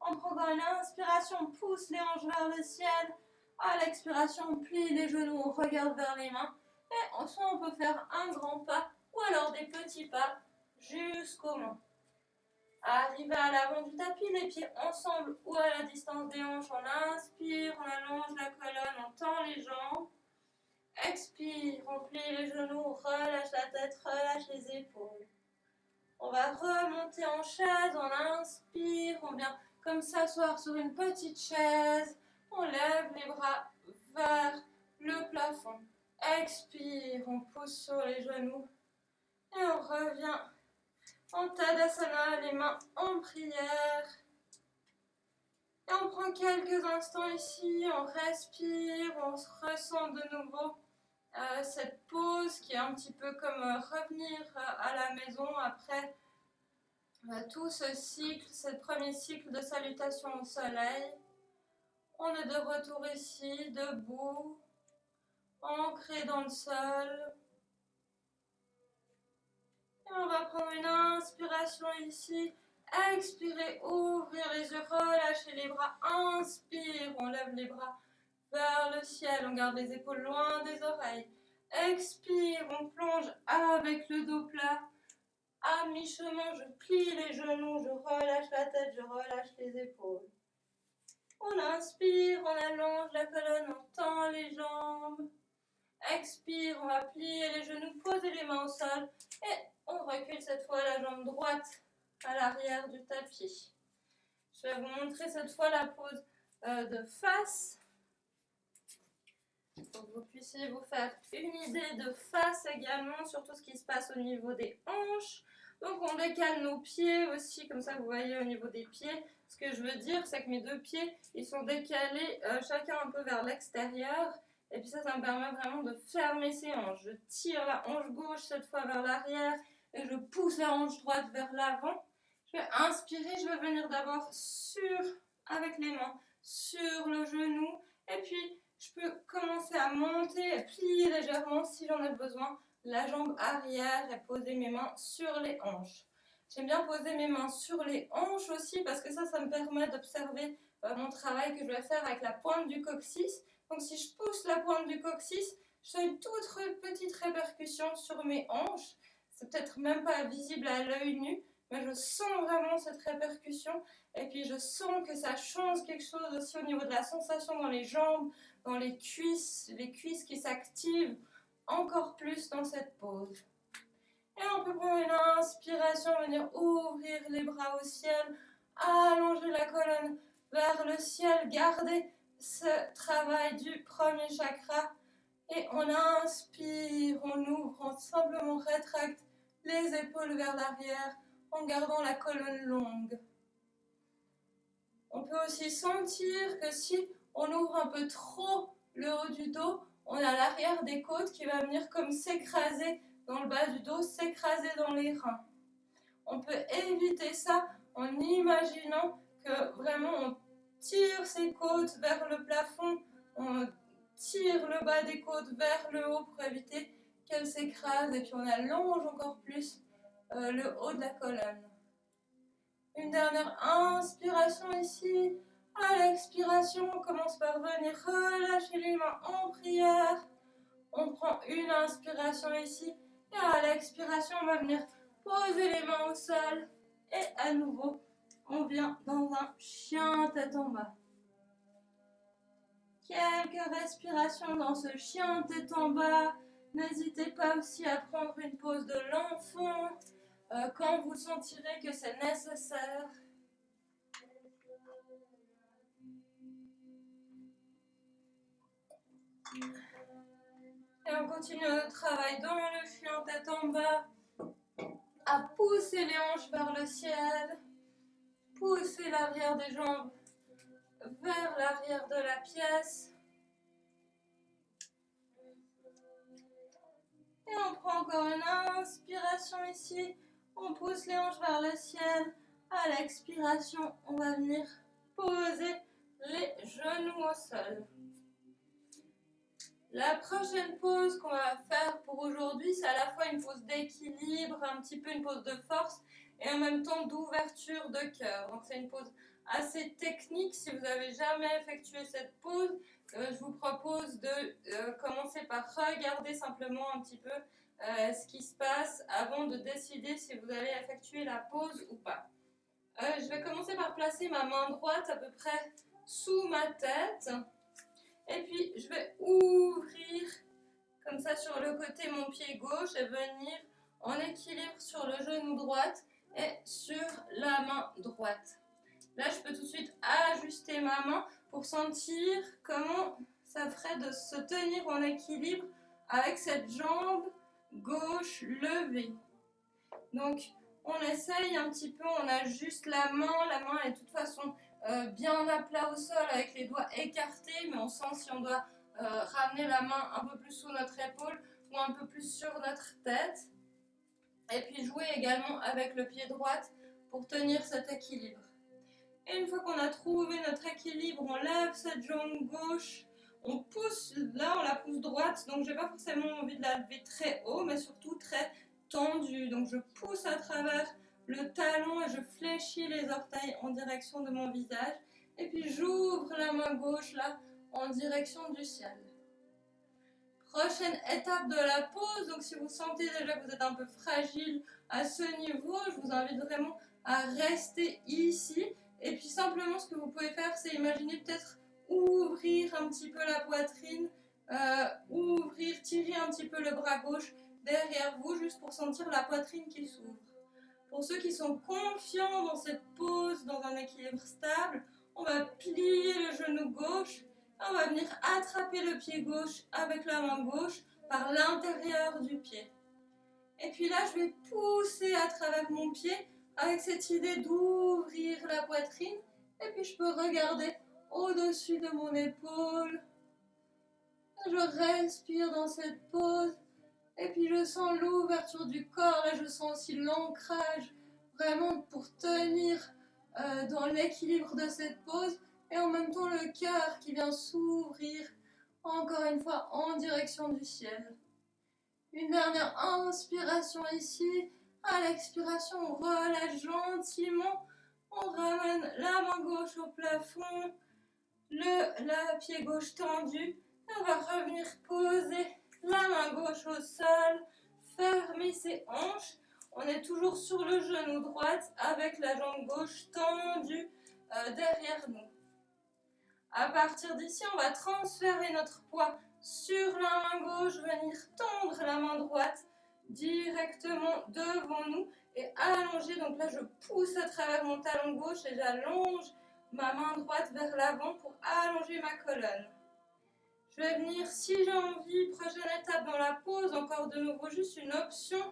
En prenant une inspiration, on pousse les hanches vers le ciel. À l'expiration, on plie les genoux, on regarde vers les mains. Et soit on peut faire un grand pas ou alors des petits pas jusqu'aux mains. Arriver à l'avant du tapis, les pieds ensemble ou à la distance des hanches. On inspire, on allonge la colonne, on tend les jambes. Expire, on plie les genoux, relâche la tête, relâche les épaules. On va remonter en chaise, on inspire, on vient comme s'asseoir sur une petite chaise. On lève les bras vers le plafond. Expire, on pousse sur les genoux et on revient en Tadasana, les mains en prière. Et on prend quelques instants ici, on respire, on se ressent de nouveau cette pause qui est un petit peu comme revenir à la maison après tout ce cycle, ce premier cycle de salutation au soleil. On est de retour ici, debout, ancré dans le sol. Et on va prendre une inspiration ici. Expirer, ouvrir les yeux, relâcher les bras. Inspire, on lève les bras vers le ciel. On garde les épaules loin des oreilles. Expire, on plonge avec le dos plat. à mi-chemin, je plie les genoux, je relâche la tête, je relâche les épaules. On inspire, on allonge la colonne, on tend les jambes. Expire, on va plier les genoux, poser les mains au sol et on recule cette fois la jambe droite à l'arrière du tapis. Je vais vous montrer cette fois la pose de face pour que vous puissiez vous faire une idée de face également sur tout ce qui se passe au niveau des hanches. Donc on décale nos pieds aussi, comme ça vous voyez au niveau des pieds. Ce que je veux dire, c'est que mes deux pieds, ils sont décalés chacun un peu vers l'extérieur. Et puis ça me permet vraiment de fermer ces hanches. Je tire la hanche gauche cette fois vers l'arrière et je pousse la hanche droite vers l'avant. Je vais inspirer, je vais venir d'abord avec les mains sur le genou. Et puis je peux commencer à monter et plier légèrement si j'en ai besoin la jambe arrière et poser mes mains sur les hanches. J'aime bien poser mes mains sur les hanches aussi parce que ça me permet d'observer mon travail que je vais faire avec la pointe du coccyx. Donc si je pousse la pointe du coccyx, je fais une toute petite répercussion sur mes hanches. C'est peut-être même pas visible à l'œil nu, mais je sens vraiment cette répercussion. Et puis je sens que ça change quelque chose aussi au niveau de la sensation dans les jambes, dans les cuisses qui s'activent encore plus dans cette pose. Et on peut prendre une inspiration, venir ouvrir les bras au ciel, allonger la colonne vers le ciel, garder ce travail du premier chakra. Et on inspire, on ouvre, on simplement rétracte les épaules vers l'arrière en gardant la colonne longue. On peut aussi sentir que si on ouvre un peu trop le haut du dos, on a l'arrière des côtes qui va venir comme s'écraser dans le bas du dos, s'écraser dans les reins. On peut éviter ça en imaginant que vraiment on tire ses côtes vers le plafond, on tire le bas des côtes vers le haut pour éviter qu'elles s'écrasent et puis on allonge encore plus le haut de la colonne. Une dernière inspiration ici. À l'expiration, on commence par venir relâcher les mains en prière. On prend une inspiration ici. Et à l'expiration, on va venir poser les mains au sol. Et à nouveau, on vient dans un chien tête en bas. Quelques respirations dans ce chien tête en bas. N'hésitez pas aussi à prendre une pause de l'enfant quand vous sentirez que c'est nécessaire. Et on continue notre travail dans le chien tête en bas, à pousser les hanches vers le ciel, pousser l'arrière des jambes vers l'arrière de la pièce. Et on prend encore une inspiration ici, on pousse les hanches vers le ciel. À l'expiration, on va venir poser les genoux au sol. La prochaine pause qu'on va faire pour aujourd'hui, c'est à la fois une pause d'équilibre, un petit peu une pause de force et en même temps d'ouverture de cœur. Donc c'est une pause assez technique. Si vous n'avez jamais effectué cette pause, je vous propose de commencer par regarder simplement un petit peu ce qui se passe avant de décider si vous allez effectuer la pause ou pas. Je vais commencer par placer ma main droite à peu près sous ma tête. Et puis, je vais ouvrir comme ça sur le côté mon pied gauche et venir en équilibre sur le genou droit et sur la main droite. Là, je peux tout de suite ajuster ma main pour sentir comment ça ferait de se tenir en équilibre avec cette jambe gauche levée. Donc, on essaye un petit peu, on ajuste la main est de toute façon bien à plat au sol avec les doigts écartés, mais on sent si on doit ramener la main un peu plus sous notre épaule ou un peu plus sur notre tête. Et puis jouer également avec le pied droit pour tenir cet équilibre. Et une fois qu'on a trouvé notre équilibre, on lève cette jambe gauche, on pousse, là on la pousse droite, donc j'ai pas forcément envie de la lever très haut, mais surtout très tendue. Donc je pousse à travers le talon et je fléchis les orteils en direction de mon visage. Et puis j'ouvre la main gauche là en direction du ciel. Prochaine étape de la pause, donc si vous sentez déjà que vous êtes un peu fragile à ce niveau, je vous invite vraiment à rester ici. Et puis simplement, ce que vous pouvez faire, c'est imaginer peut-être ouvrir un petit peu la poitrine, ouvrir, tirer un petit peu le bras gauche derrière vous, juste pour sentir la poitrine qui s'ouvre. Pour ceux qui sont confiants dans cette pose, dans un équilibre stable, on va plier le genou gauche, on va venir attraper le pied gauche avec la main gauche par l'intérieur du pied. Et puis là, je vais pousser à travers mon pied avec cette idée d'ouvrir la poitrine. Et puis je peux regarder au-dessus de mon épaule. Je respire dans cette pose. Et puis je sens l'ouverture du corps. Là, je sens aussi l'ancrage vraiment pour tenir dans l'équilibre de cette pose. Et en même temps, le cœur qui vient s'ouvrir encore une fois en direction du ciel. Une dernière inspiration ici. À l'expiration, on relâche gentiment. On ramène la main gauche au plafond, le pied gauche tendu. Et on va revenir poser la main gauche au sol, fermer ses hanches. On est toujours sur le genou droit avec la jambe gauche tendue derrière nous. À partir d'ici, on va transférer notre poids sur la main gauche, venir tendre la main droite directement devant nous et allonger. Donc là, je pousse à travers mon talon gauche et j'allonge ma main droite vers l'avant pour allonger ma colonne. Je vais venir, si j'ai envie, prochaine étape dans la pose, encore de nouveau juste une option.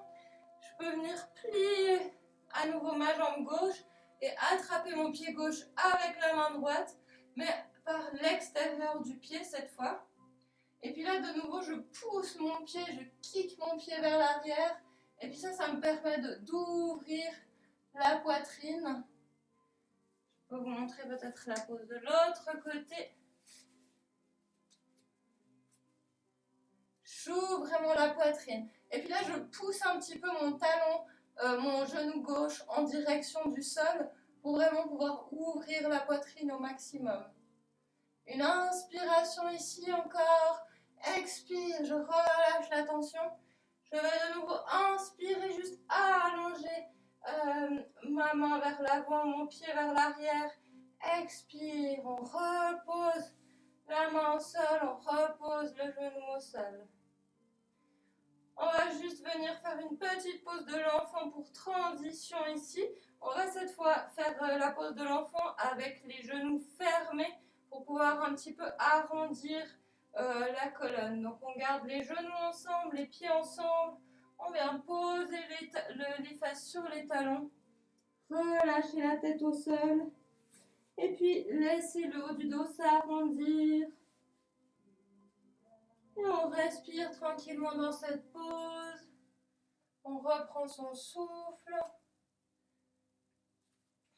Je peux venir plier à nouveau ma jambe gauche et attraper mon pied gauche avec la main droite, mais par l'extérieur du pied cette fois. Et puis là, de nouveau, je pousse mon pied, je kick mon pied vers l'arrière. Et puis ça me permet d'ouvrir la poitrine. Je peux vous montrer peut-être la pose de l'autre côté. J'ouvre vraiment la poitrine. Et puis là, je pousse un petit peu mon talon, mon genou gauche en direction du sol pour vraiment pouvoir ouvrir la poitrine au maximum. Une inspiration ici encore. Expire, je relâche la tension. Je vais de nouveau inspirer, juste allonger ma main vers l'avant, mon pied vers l'arrière. Expire, on repose la main au sol, on repose le genou au sol. On va juste venir faire une petite pose de l'enfant pour transition ici. On va cette fois faire la pose de l'enfant avec les genoux fermés pour pouvoir un petit peu arrondir la colonne. Donc on garde les genoux ensemble, les pieds ensemble. On vient poser les fesses sur les talons. Relâcher la tête au sol. Et puis laisser le haut du dos s'arrondir. Et on respire tranquillement dans cette pose. On reprend son souffle.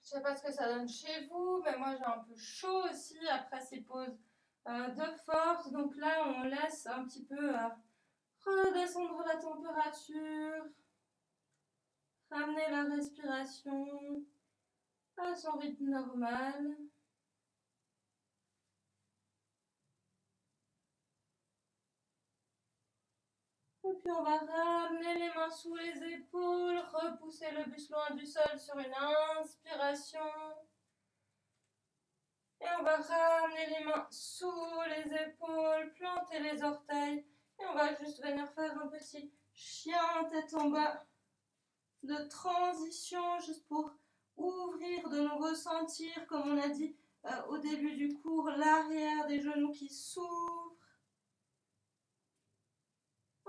Je ne sais pas ce que ça donne chez vous, mais moi j'ai un peu chaud aussi après ces pauses de force. Donc là, on laisse un petit peu redescendre la température, ramener la respiration à son rythme normal. Et puis on va ramener les mains sous les épaules, repousser le buste loin du sol sur une inspiration. Et on va ramener les mains sous les épaules, planter les orteils. Et on va juste venir faire un petit chien tête en bas de transition, juste pour ouvrir, de nouveau sentir, comme on a dit au début du cours, l'arrière des genoux qui s'ouvrent.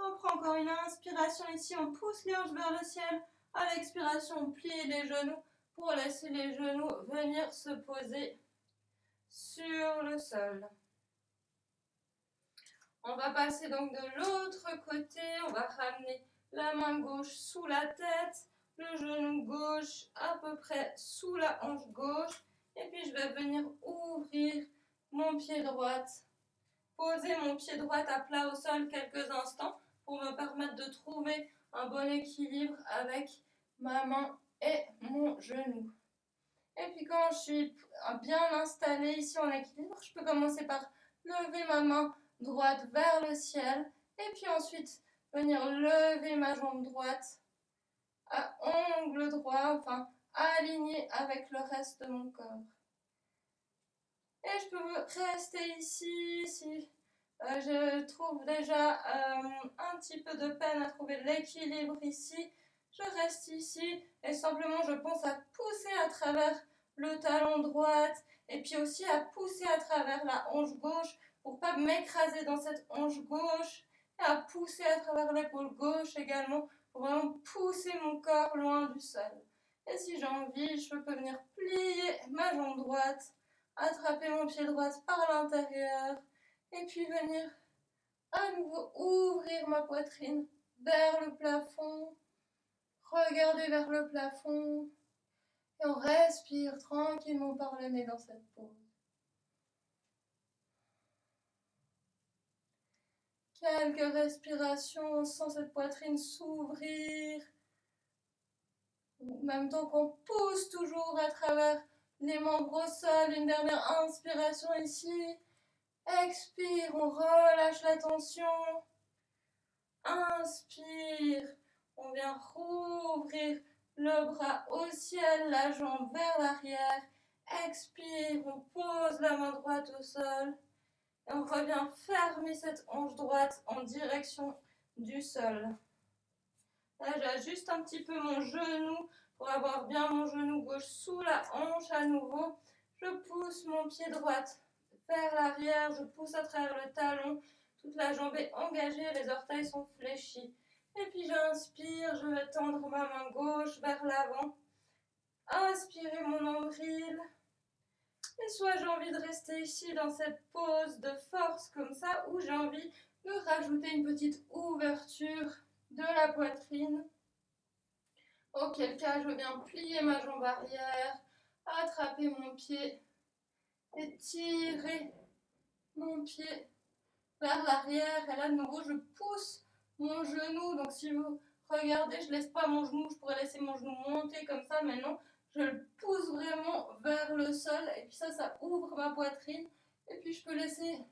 On prend encore une inspiration ici, on pousse les hanches vers le ciel. À l'expiration, on plie les genoux pour laisser les genoux venir se poser sur le sol. On va passer donc de l'autre côté, on va ramener la main gauche sous la tête, le genou gauche à peu près sous la hanche gauche, et puis je vais venir ouvrir mon pied droit, poser mon pied droit à plat au sol quelques instants pour me permettre de trouver un bon équilibre avec ma main et mon genou. Et puis quand je suis bien installée ici en équilibre, je peux commencer par lever ma main droite vers le ciel et puis ensuite venir lever ma jambe droite à angle droit, enfin aligné avec le reste de mon corps. Et je peux rester ici si je trouve déjà un petit peu de peine à trouver l'équilibre ici. Je reste ici et simplement je pense à pousser à travers le talon droite et puis aussi à pousser à travers la hanche gauche pour pas m'écraser dans cette hanche gauche et à pousser à travers l'épaule gauche également pour vraiment pousser mon corps loin du sol. Et si j'ai envie, je peux venir plier ma jambe droite, attraper mon pied droit par l'intérieur et puis venir à nouveau ouvrir ma poitrine vers le plafond, regarder vers le plafond et on respire tranquillement par le nez dans cette pause. Quelques respirations sans cette poitrine s'ouvrir, en même temps qu'on pousse toujours à travers les membres au sol. Une dernière inspiration ici. Expire, on relâche la tension. Inspire, on vient rouvrir le bras au ciel, la jambe vers l'arrière. Expire, on pose la main droite au sol. Et on revient fermer cette hanche droite en direction du sol. Là, j'ajuste un petit peu mon genou pour avoir bien mon genou gauche sous la hanche à nouveau. Je pousse mon pied droit vers l'arrière, je pousse à travers le talon. Toute la jambe est engagée, les orteils sont fléchis. Et puis j'inspire, je vais tendre ma main gauche vers l'avant. Inspirez mon nombril. Et soit j'ai envie de rester ici dans cette pose de force comme ça, ou j'ai envie de rajouter une petite ouverture de la poitrine. Auquel cas, je viens plier ma jambe arrière, attraper mon pied et tirer mon pied vers l'arrière. Et là, de nouveau, je pousse mon genou. Donc, si vous regardez, je ne laisse pas mon genou. Je pourrais laisser mon genou monter comme ça, mais non. Je le pousse vraiment vers le sol. Et puis ça ouvre ma poitrine. Et puis, je peux laisser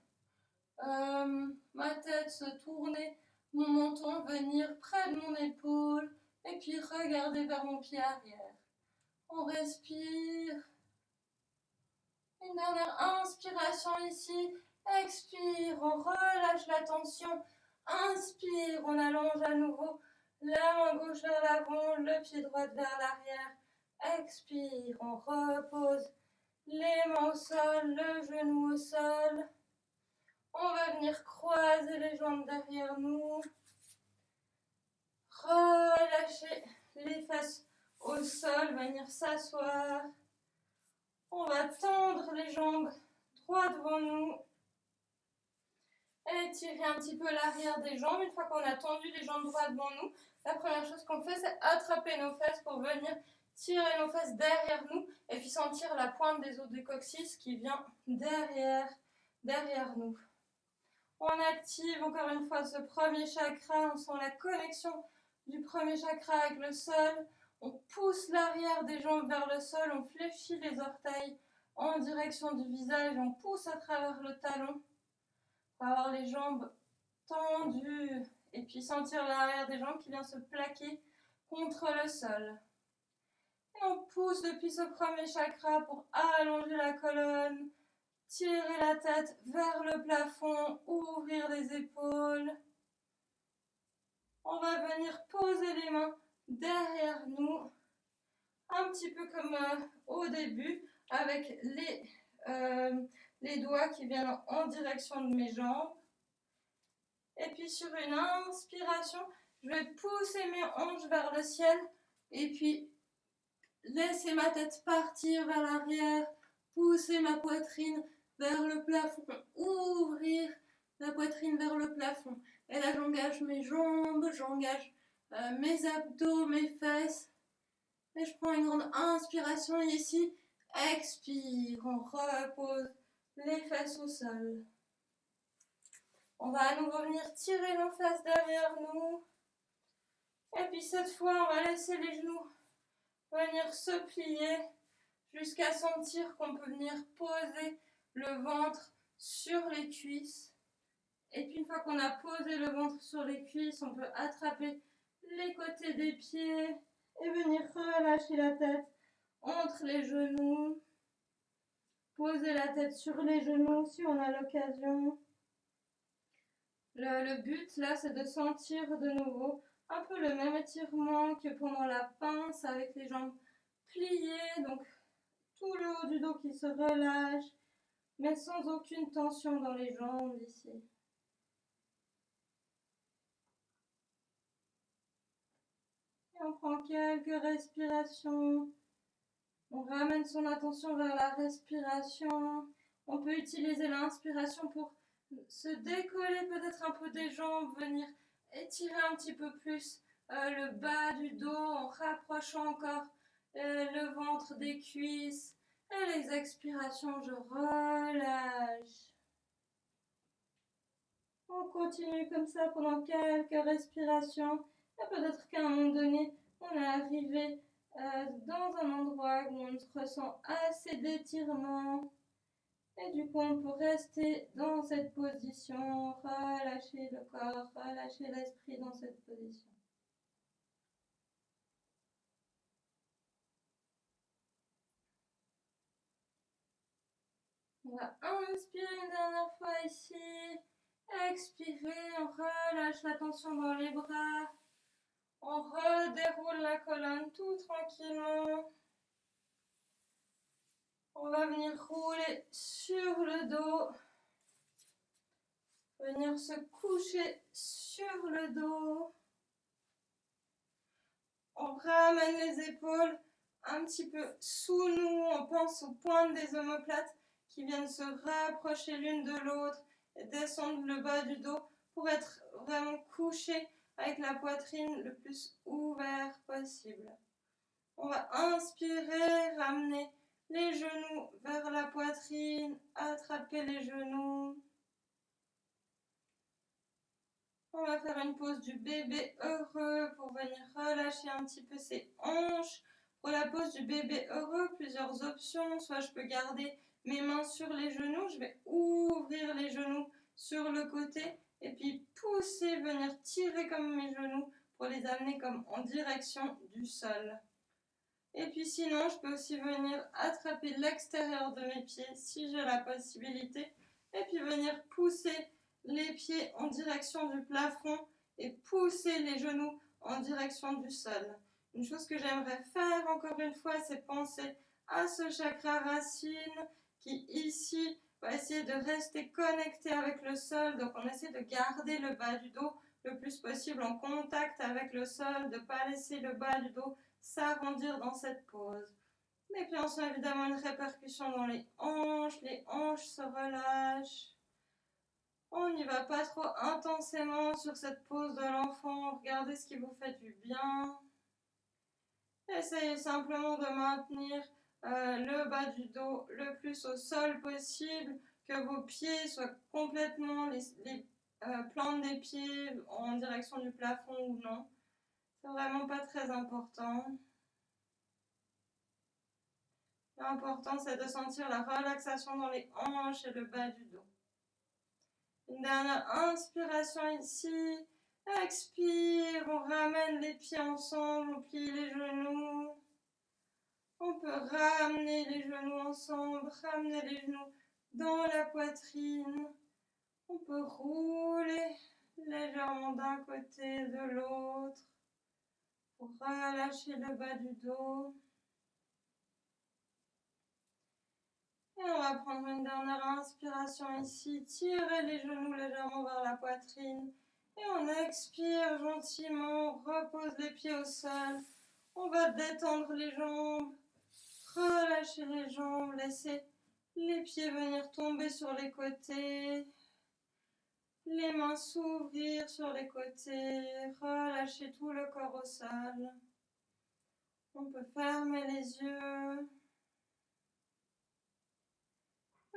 ma tête se tourner, mon menton venir près de mon épaule. Et puis, regarder vers mon pied arrière. On respire. Une dernière inspiration ici. Expire, on relâche la tension. Inspire, on allonge à nouveau la main gauche vers l'avant, le pied droit vers l'arrière. Expire, on repose les mains au sol, le genou au sol. On va venir croiser les jambes derrière nous. Relâcher les fesses au sol, venir s'asseoir. On va tendre les jambes droit devant nous. Et tirer un petit peu l'arrière des jambes. Une fois qu'on a tendu les jambes droites devant nous, la première chose qu'on fait, c'est attraper nos fesses pour venir tirer nos fesses derrière nous et puis sentir la pointe des os du coccyx qui vient derrière nous. On active encore une fois ce premier chakra, on sent la connexion du premier chakra avec le sol. On pousse l'arrière des jambes vers le sol, on fléchit les orteils en direction du visage, on pousse à travers le talon pour avoir les jambes tendues et puis sentir l'arrière des jambes qui vient se plaquer contre le sol. Et on pousse depuis ce premier chakra pour allonger la colonne, tirer la tête vers le plafond, ouvrir les épaules. On va venir poser les mains derrière nous, un petit peu comme au début, avec les doigts qui viennent en direction de mes jambes. Et puis sur une inspiration, je vais pousser mes hanches vers le ciel et puis laisser ma tête partir vers l'arrière, pousser ma poitrine vers le plafond, ouvrir la poitrine vers le plafond. Et là, j'engage mes jambes, j'engage mes abdos, mes fesses. Et je prends une grande inspiration ici. Expire, on repose les fesses au sol. On va à nouveau venir tirer nos fesses derrière nous. Et puis cette fois, on va laisser les genoux venir se plier jusqu'à sentir qu'on peut venir poser le ventre sur les cuisses. Et puis une fois qu'on a posé le ventre sur les cuisses, on peut attraper les côtés des pieds et venir relâcher la tête entre les genoux. Poser la tête sur les genoux si on a l'occasion. Le but là, c'est de sentir de nouveau un peu le même étirement que pendant la pince avec les jambes pliées, donc tout le haut du dos qui se relâche, mais sans aucune tension dans les jambes ici. Et on prend quelques respirations. On ramène son attention vers la respiration. On peut utiliser l'inspiration pour se décoller peut-être un peu des jambes, venir étirer un petit peu plus le bas du dos en rapprochant encore le ventre des cuisses. Et les expirations, je relâche. On continue comme ça pendant quelques respirations. Et peut-être qu'à un moment donné, on est arrivé dans un endroit où on ressent assez d'étirement. Et du coup, on peut rester dans cette position, relâcher le corps, relâcher l'esprit dans cette position. On va inspirer une dernière fois ici. Expirer, on relâche la tension dans les bras. On redéroule la colonne tout tranquillement. On va venir rouler sur le dos. Venir se coucher sur le dos. On ramène les épaules un petit peu sous nous. On pense aux pointes des omoplates qui viennent se rapprocher l'une de l'autre et descendre le bas du dos pour être vraiment couché avec la poitrine le plus ouverte possible. On va inspirer, ramener les genoux vers la poitrine, attraper les genoux. On va faire une pause du bébé heureux pour venir relâcher un petit peu ses hanches. Pour la pose du bébé heureux, plusieurs options. Soit je peux garder mes mains sur les genoux, je vais ouvrir les genoux sur le côté et puis pousser, venir tirer comme mes genoux pour les amener comme en direction du sol. Et puis sinon, je peux aussi venir attraper l'extérieur de mes pieds si j'ai la possibilité et puis venir pousser les pieds en direction du plafond et pousser les genoux en direction du sol. Une chose que j'aimerais faire encore une fois, c'est penser à ce chakra racine qui ici va essayer de rester connecté avec le sol. Donc on essaie de garder le bas du dos le plus possible en contact avec le sol, de ne pas laisser le bas du dos s'arrondir dans cette pose. Et puis on sent évidemment une répercussion dans les hanches se relâchent. On n'y va pas trop intensément sur cette pose de l'enfant, regardez ce qui vous fait du bien. Essayez simplement de maintenir le bas du dos le plus au sol possible, que vos pieds soient complètement les plantes des pieds en direction du plafond ou non. C'est vraiment pas très important. L'important, c'est de sentir la relaxation dans les hanches et le bas du dos. Une dernière inspiration ici. Expire, on ramène les pieds ensemble, on plie les genoux. On peut ramener les genoux ensemble, ramener les genoux dans la poitrine. On peut rouler légèrement d'un côté et de l'autre pour relâcher le bas du dos. Et on va prendre une dernière inspiration ici, tirer les genoux légèrement vers la poitrine. Et on expire gentiment, on repose les pieds au sol. On va détendre les jambes, relâcher les jambes, laisser les pieds venir tomber sur les côtés. Les mains s'ouvrir sur les côtés, relâcher tout le corps au sol. On peut fermer les yeux.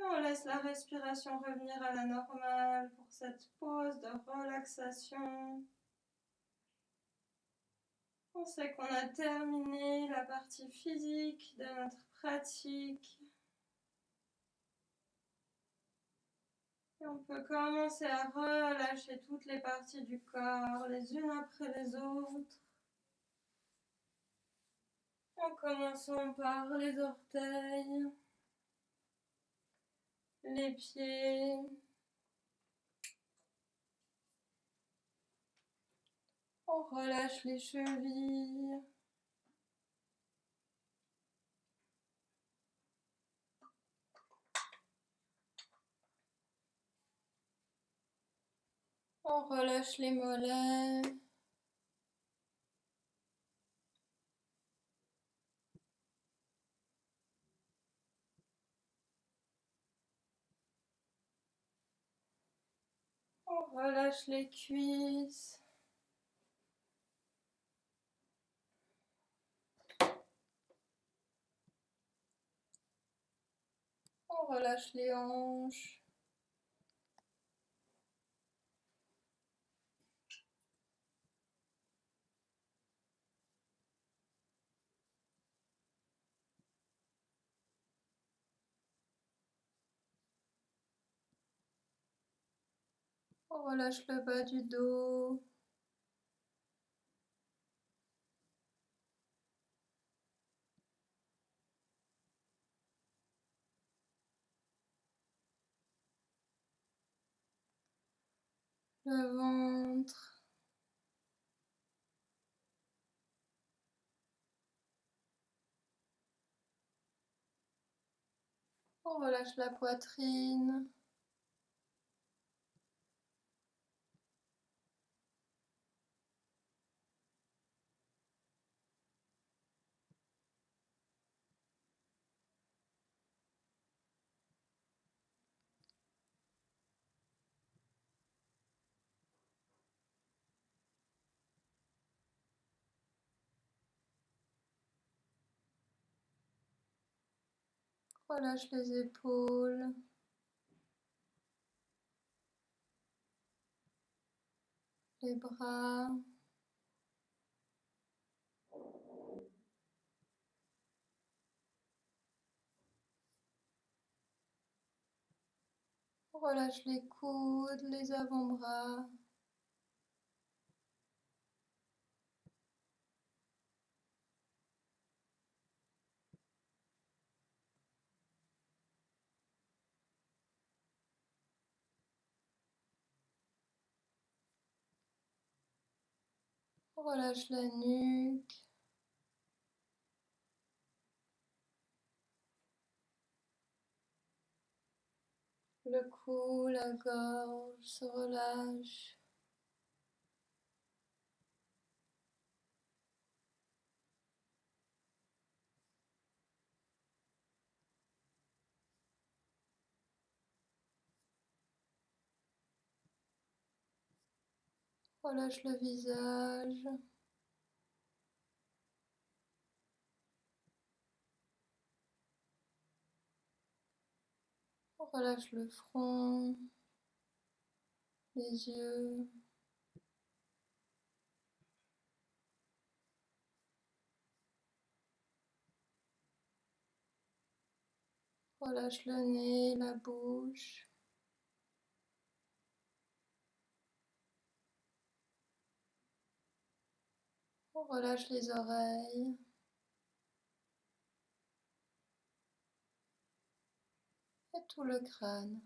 On laisse la respiration revenir à la normale pour cette pause de relaxation. On sait qu'on a terminé la partie physique de notre pratique. Et on peut commencer à relâcher toutes les parties du corps, les unes après les autres. En commençant par les orteils, les pieds, on relâche les chevilles, on relâche les mollets, on relâche les cuisses, on relâche les hanches, on relâche le bas du dos, le ventre, on relâche la poitrine, relâche les épaules, les bras, on relâche les coudes, les avant-bras, on relâche la nuque, le cou, la gorge se relâche. Relâche le visage, on relâche le front, les yeux, relâche le nez, la bouche, on relâche les oreilles, et tout le crâne.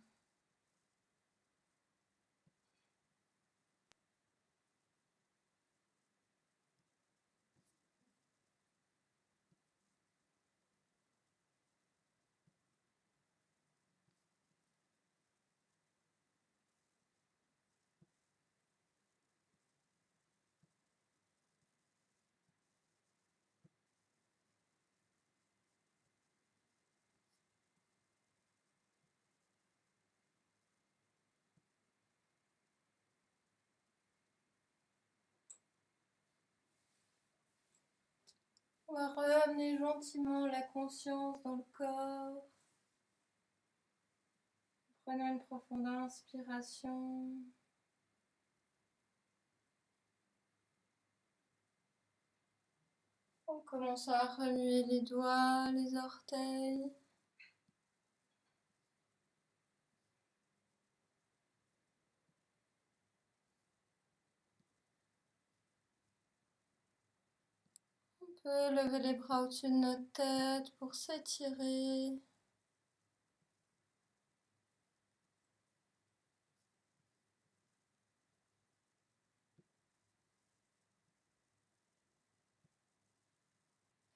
On va ramener gentiment la conscience dans le corps. Prenons une profonde inspiration. On commence à remuer les doigts, les orteils. On peut lever les bras au-dessus de notre tête pour s'étirer.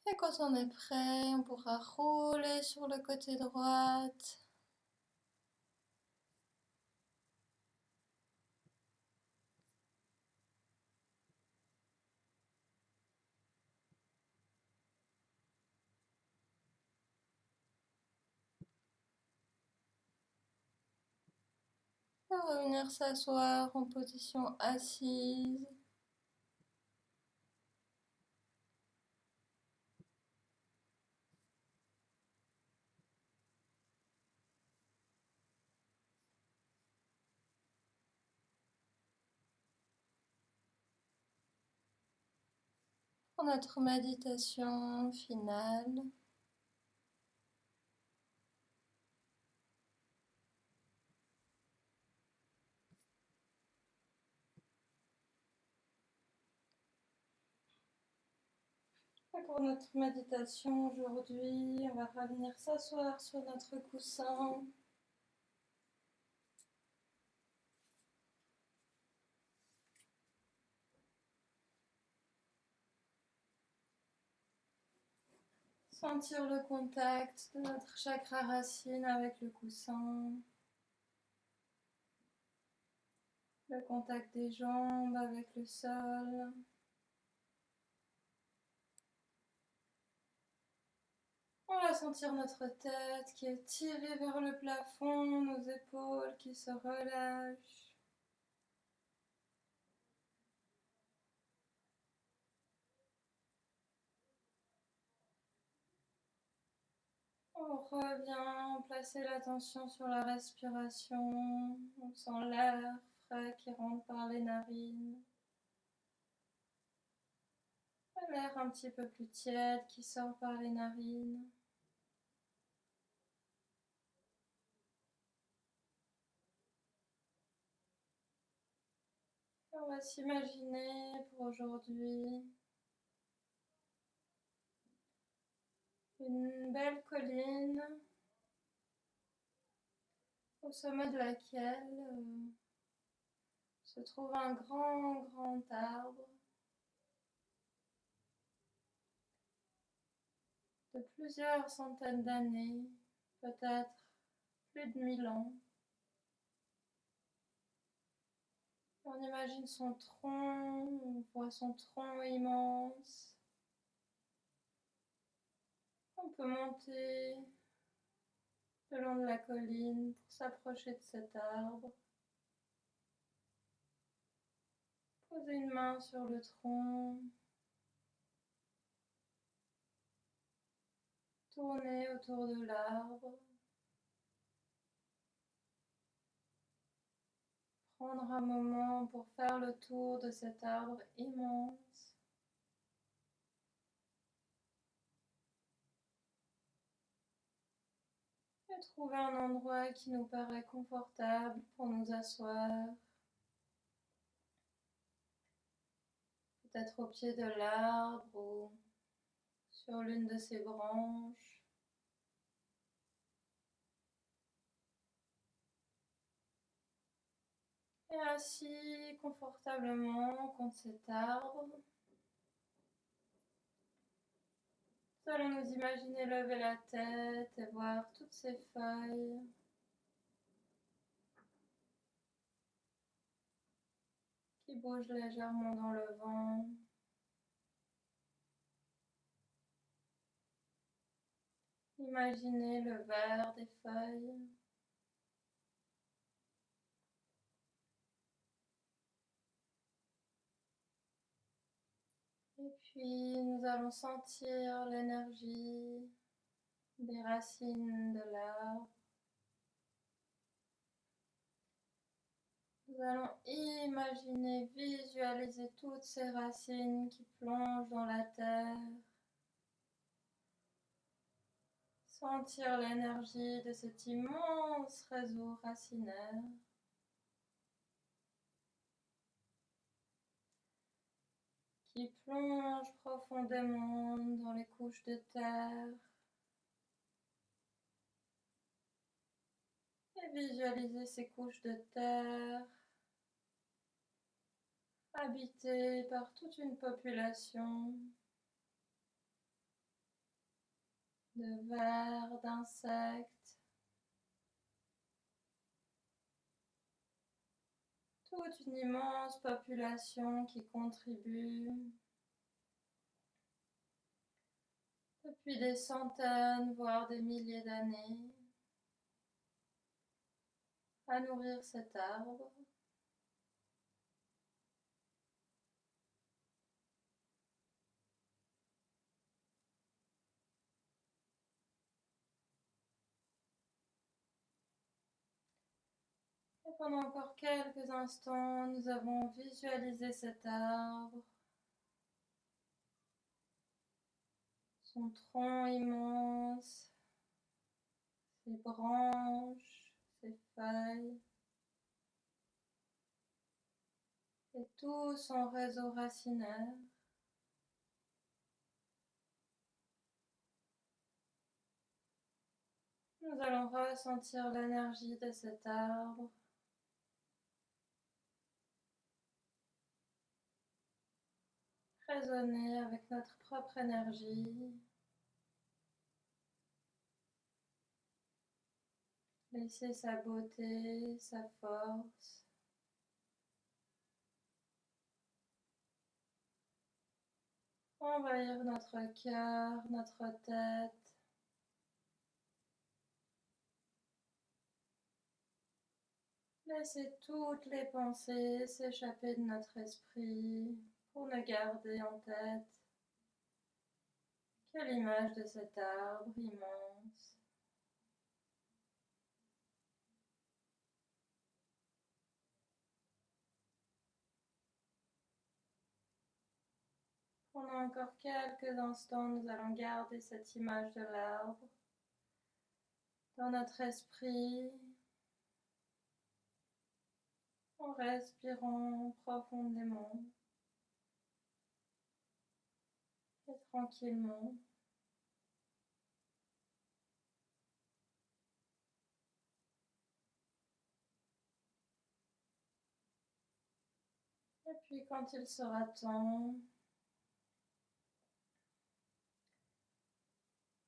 Et quand on est prêt, on pourra rouler sur le côté droit. Et revenir s'asseoir en position assise. Pour notre méditation finale. Et pour notre méditation aujourd'hui, on va revenir s'asseoir sur notre coussin. Sentir le contact de notre chakra racine avec le coussin. Le contact des jambes avec le sol. On va sentir notre tête qui est tirée vers le plafond, nos épaules qui se relâchent. On revient placer l'attention sur la respiration. On sent l'air frais qui rentre par les narines. L'air un petit peu plus tiède qui sort par les narines. On va s'imaginer pour aujourd'hui une belle colline au sommet de laquelle se trouve un grand arbre de plusieurs centaines d'années, peut-être plus de 1000 ans. On imagine son tronc, on voit son tronc immense. On peut monter le long de la colline pour s'approcher de cet arbre. Poser une main sur le tronc. Tourner autour de l'arbre. Prendre un moment pour faire le tour de cet arbre immense. Et trouver un endroit qui nous paraît confortable pour nous asseoir. Peut-être au pied de l'arbre ou sur l'une de ses branches. Et assis confortablement contre cet arbre, nous allons nous imaginer lever la tête et voir toutes ces feuilles qui bougent légèrement dans le vent. Imaginez le vert des feuilles. Et puis nous allons sentir l'énergie des racines de l'arbre. Nous allons imaginer, visualiser toutes ces racines qui plongent dans la terre. Sentir l'énergie de cet immense réseau racinaire. Qui Puis plonge profondément dans les couches de terre et visualisez ces couches de terre habitées par toute une population de vers, d'insectes, toute une immense population qui contribue depuis des centaines, voire des milliers d'années à nourrir cet arbre. Et pendant encore quelques instants, nous avons visualisé cet arbre, son tronc immense, ses branches, ses feuilles et tout son réseau racinaire. Nous allons ressentir l'énergie de cet arbre résonner avec notre propre énergie. Laisser sa beauté, sa force envahir notre cœur, notre tête. Laissez toutes les pensées s'échapper de notre esprit pour ne garder en tête que l'image de cet arbre immense. Pendant encore quelques instants, nous allons garder cette image de l'arbre dans notre esprit en respirant profondément et tranquillement. Et puis quand il sera temps,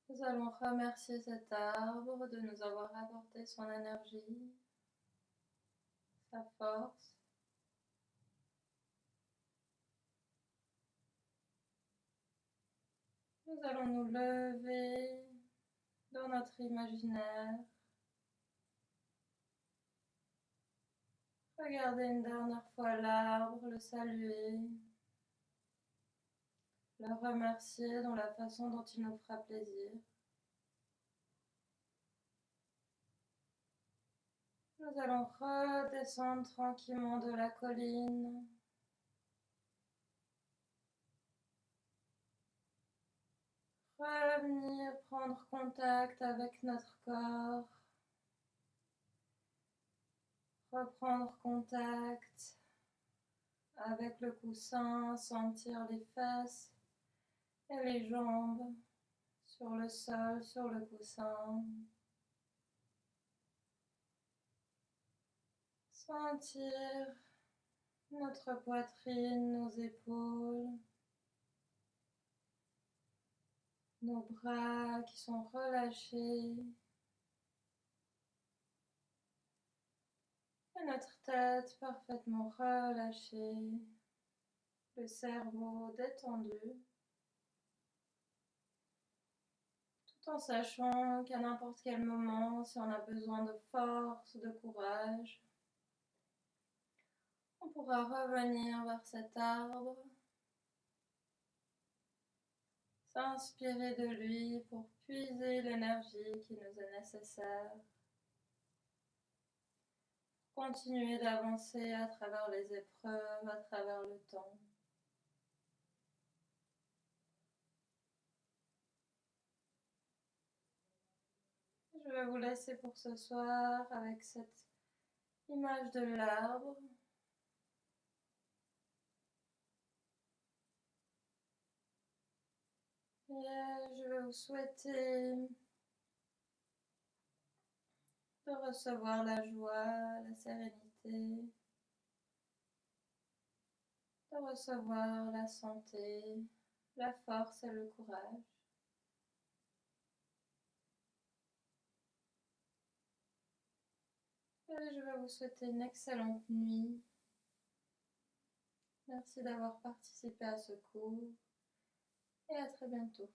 nous allons remercier cet arbre de nous avoir apporté son énergie, sa force. Nous allons nous lever dans notre imaginaire. Regardez une dernière fois l'arbre, le saluer, le remercier dans la façon dont il nous fera plaisir. Nous allons redescendre tranquillement de la colline. Revenir prendre contact avec notre corps. Reprendre contact avec le coussin, sentir les fesses et les jambes sur le sol, sur le coussin. Sentir notre poitrine, nos épaules, nos bras qui sont relâchés et notre tête parfaitement relâchée, le cerveau détendu, tout en sachant qu'à n'importe quel moment, si on a besoin de force, de courage, on pourra revenir vers cet arbre, s'inspirer de lui pour puiser l'énergie qui nous est nécessaire, continuer d'avancer à travers les épreuves, à travers le temps. Je vais vous laisser pour ce soir avec cette image de l'arbre. Je vais vous souhaiter de recevoir la joie, la sérénité, de recevoir la santé, la force et le courage. Je vais vous souhaiter une excellente nuit. Merci d'avoir participé à ce cours et à très bientôt.